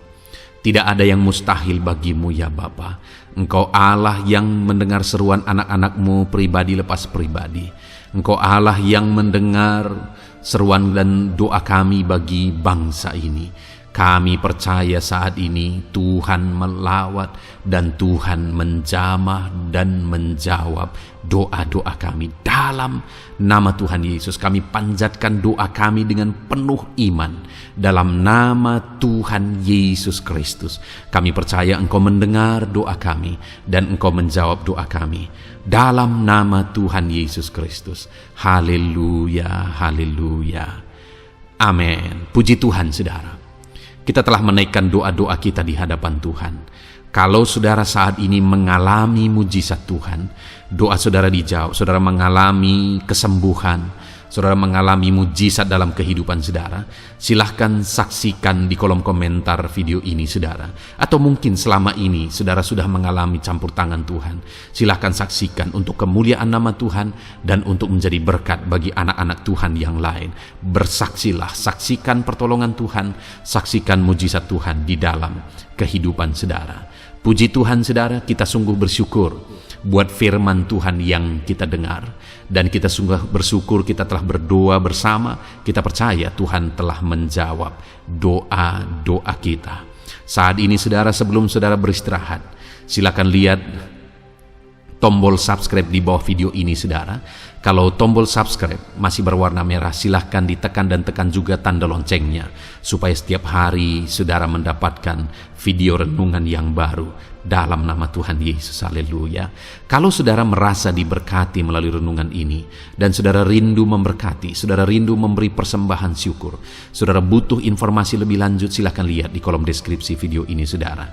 Tidak ada yang mustahil bagimu ya Bapa. Engkau Allah yang mendengar seruan anak-anak-Mu pribadi lepas pribadi. Engkau Allah yang mendengar seruan dan doa kami bagi bangsa ini. Kami percaya saat ini Tuhan melawat dan Tuhan menjamah dan menjawab doa-doa kami. Dalam nama Tuhan Yesus kami panjatkan doa kami dengan penuh iman. Dalam nama Tuhan Yesus Kristus kami percaya Engkau mendengar doa kami dan Engkau menjawab doa kami. Dalam nama Tuhan Yesus Kristus. Haleluya, haleluya. Amin. Puji Tuhan saudara. Kita telah menaikkan doa-doa kita di hadapan Tuhan. Kalau saudara saat ini mengalami mujizat Tuhan, doa saudara dijawab, saudara mengalami kesembuhan, saudara mengalami mujizat dalam kehidupan saudara, silahkan saksikan di kolom komentar video ini saudara. Atau mungkin selama ini saudara sudah mengalami campur tangan Tuhan, silahkan saksikan untuk kemuliaan nama Tuhan dan untuk menjadi berkat bagi anak-anak Tuhan yang lain. Bersaksilah, saksikan pertolongan Tuhan, saksikan mujizat Tuhan di dalam kehidupan saudara. Puji Tuhan saudara, kita sungguh bersyukur buat firman Tuhan yang kita dengar. Dan kita sungguh bersyukur kita telah berdoa bersama. Kita percaya Tuhan telah menjawab doa-doa kita. Saat ini saudara, sebelum saudara beristirahat, silakan lihat tombol subscribe di bawah video ini saudara. Kalau tombol subscribe masih berwarna merah, silahkan ditekan dan tekan juga tanda loncengnya, supaya setiap hari saudara mendapatkan video renungan yang baru dalam nama Tuhan Yesus. Haleluya. Kalau saudara merasa diberkati melalui renungan ini, dan saudara rindu memberkati, saudara rindu memberi persembahan syukur, saudara butuh informasi lebih lanjut, silahkan lihat di kolom deskripsi video ini saudara.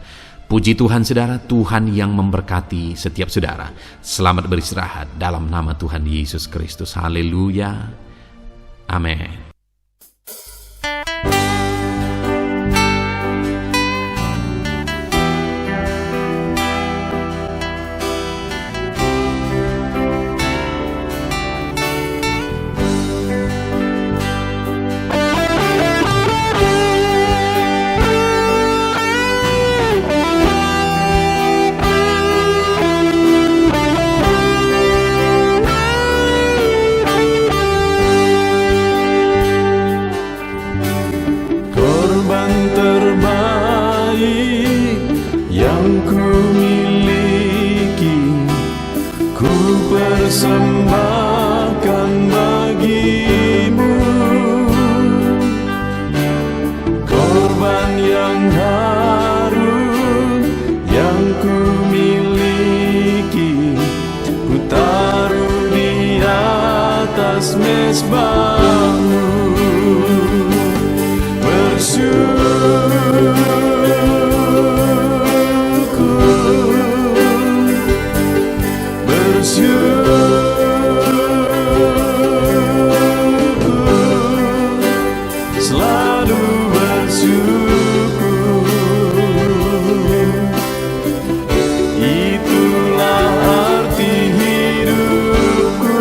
Puji Tuhan saudara, Tuhan yang memberkati setiap saudara. Selamat beristirahat dalam nama Tuhan Yesus Kristus. Haleluya. Amin. Persembahkan bagimu korban yang harum yang ku miliki, ku taruh di atas mezbahmu. Selalu bersyukur, itulah arti hidupku.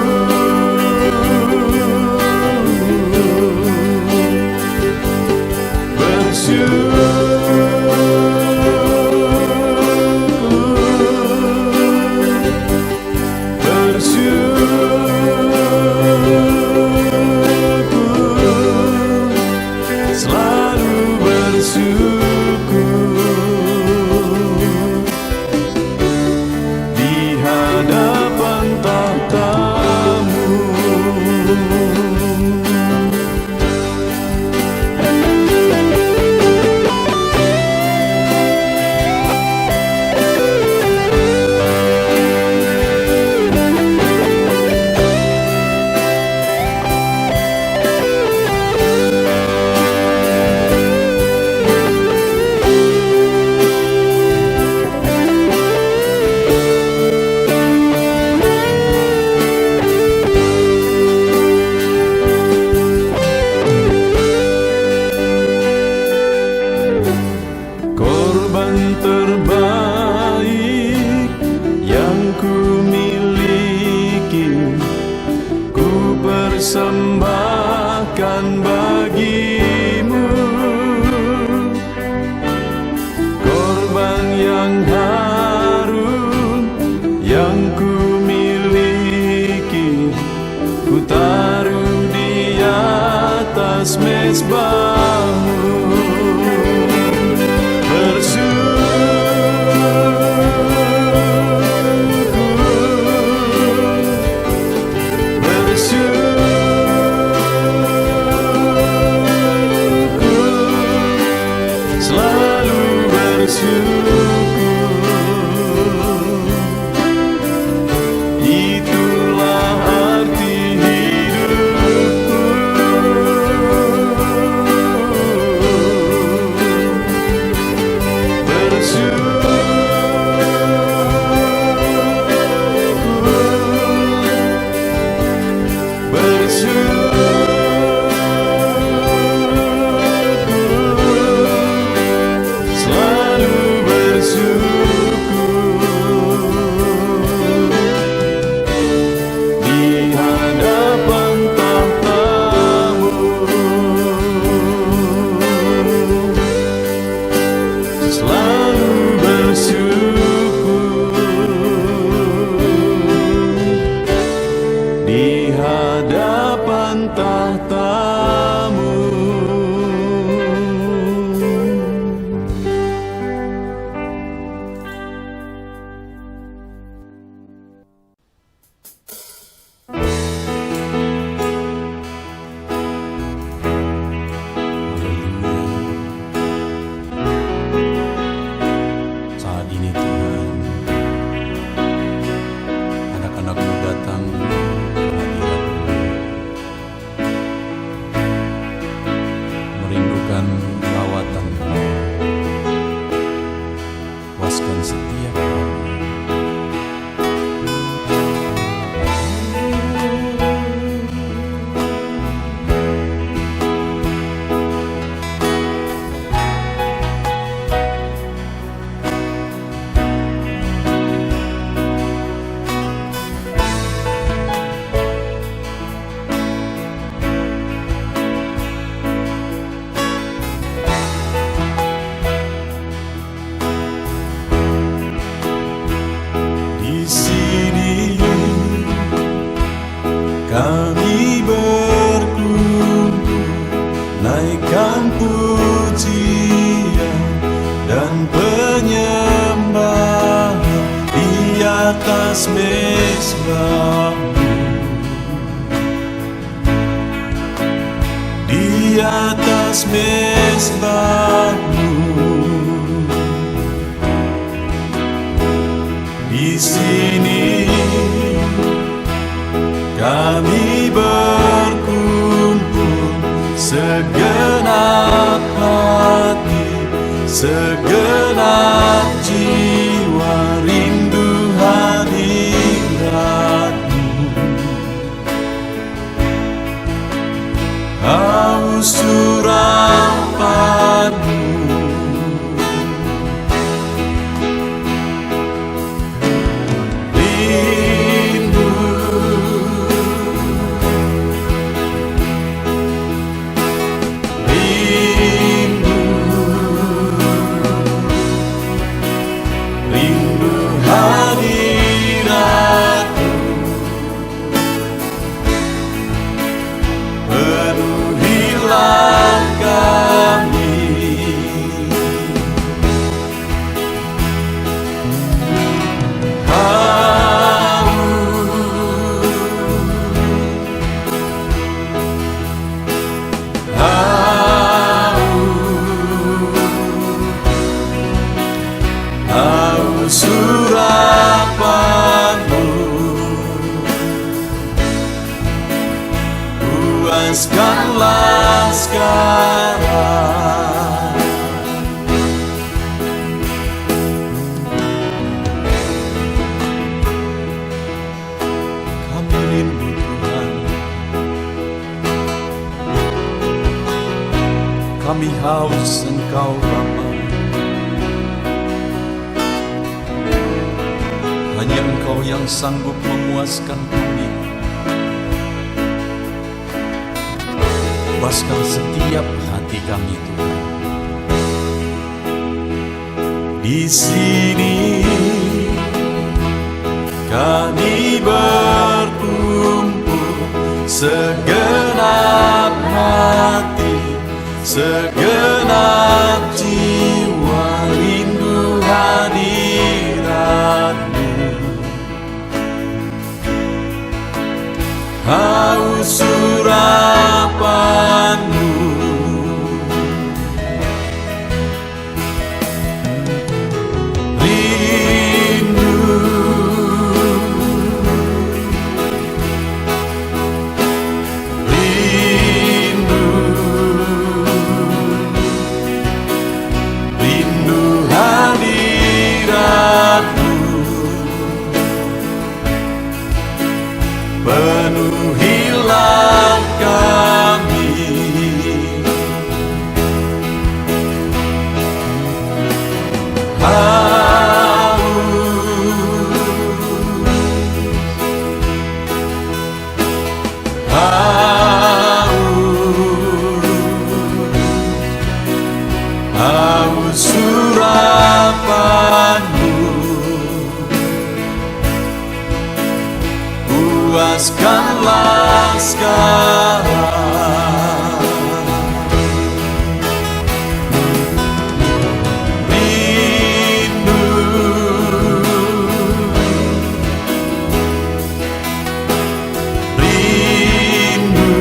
atas mezbahmu, di atas mezbahmu. Di sini kami berkumpul, segenap hati, segenap jiwa, rindu hadiratmu. Haus urapanmu, urapanmu, puaskanlah sekarang. Kami rindu Tuhan, kami haus Engkau Bapa. Hanya Engkau yang sanggup memuaskan kami. Puaskan setiap hati kami Tuhan. Di sini kami berkumpul, segenap hati, segenap jiwa, rindu hadiratmu. Haus urapanmu, rindu, rindu, rindu hadiratmu. Penuhilah kami, haus urapanmu, puaskanlah sekarang. Rindu, rindu,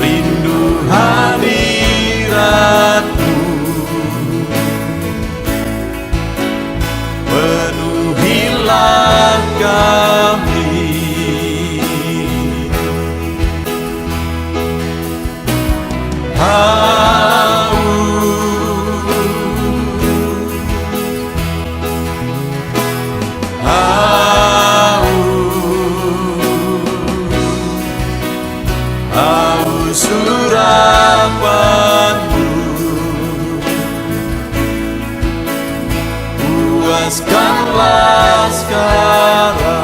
rindu hadiratmu. Penuhilah kami, haus urapanmu, puaskanlah sekarang.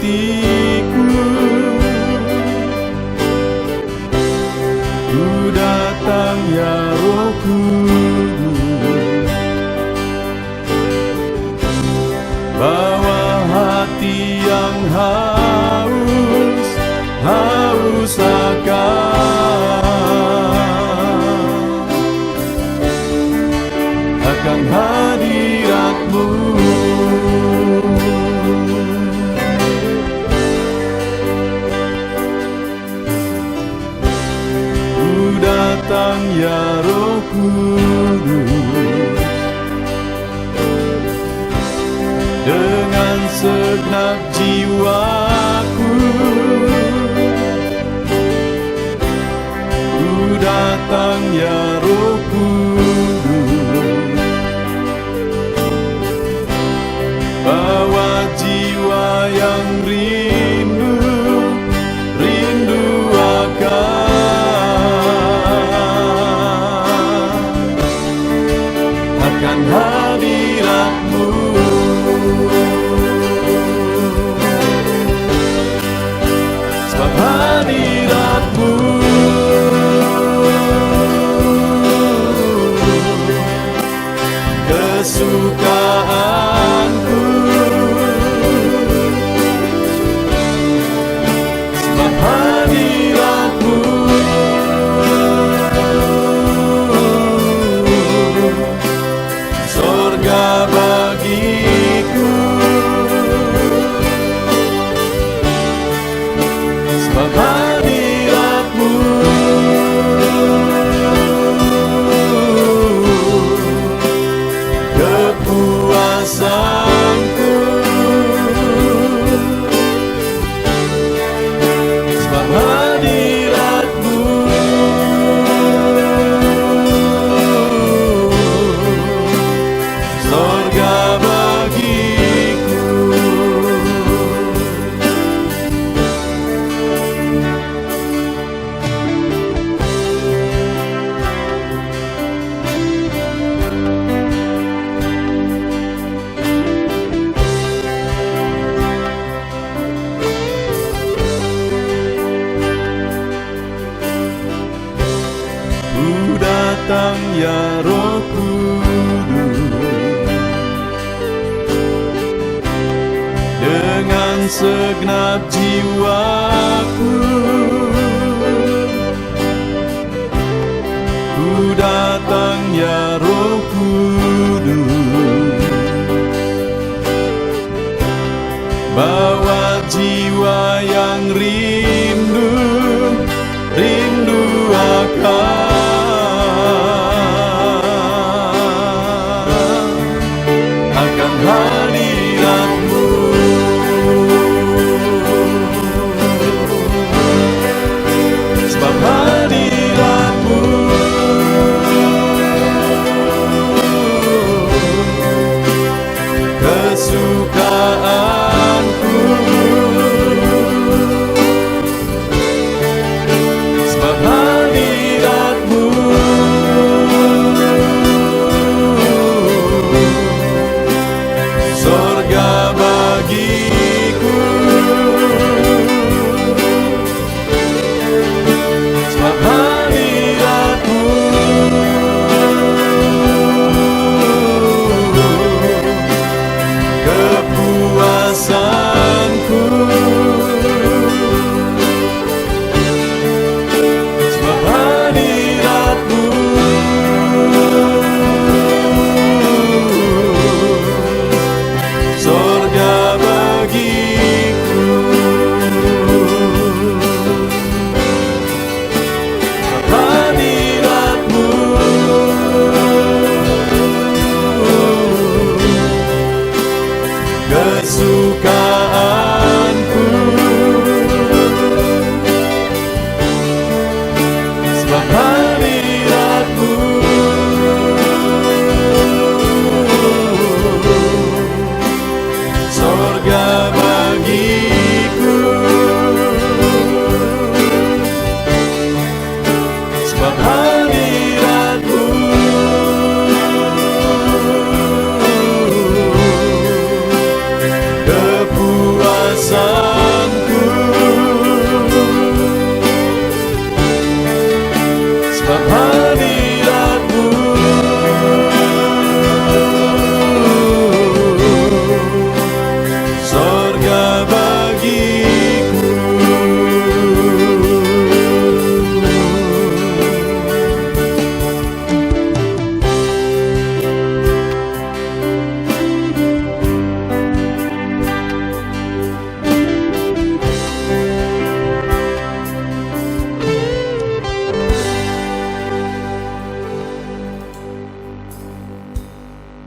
hatiku. Ku datang ya Roh Kudus, bawa hati yang haus akan hadirat-Mu. Ku datang ya Roh Kudus, dengan segenap jiwaku. Ku datang ya Roh Kudus, bawa jiwa yang rindu akan hadirat-Mu. Sebab hadirat-Mu kesukaanku. Sebab hadirat-Mu surga bagiku. Sebab hadirat-Mu kepuasanku. Sebab hadirat-Mu surga bagiku. Ku datang ya Roh Kudus, dengan segenap jiwaku. Ku datang ya Roh Kudus, bawa jiwa yang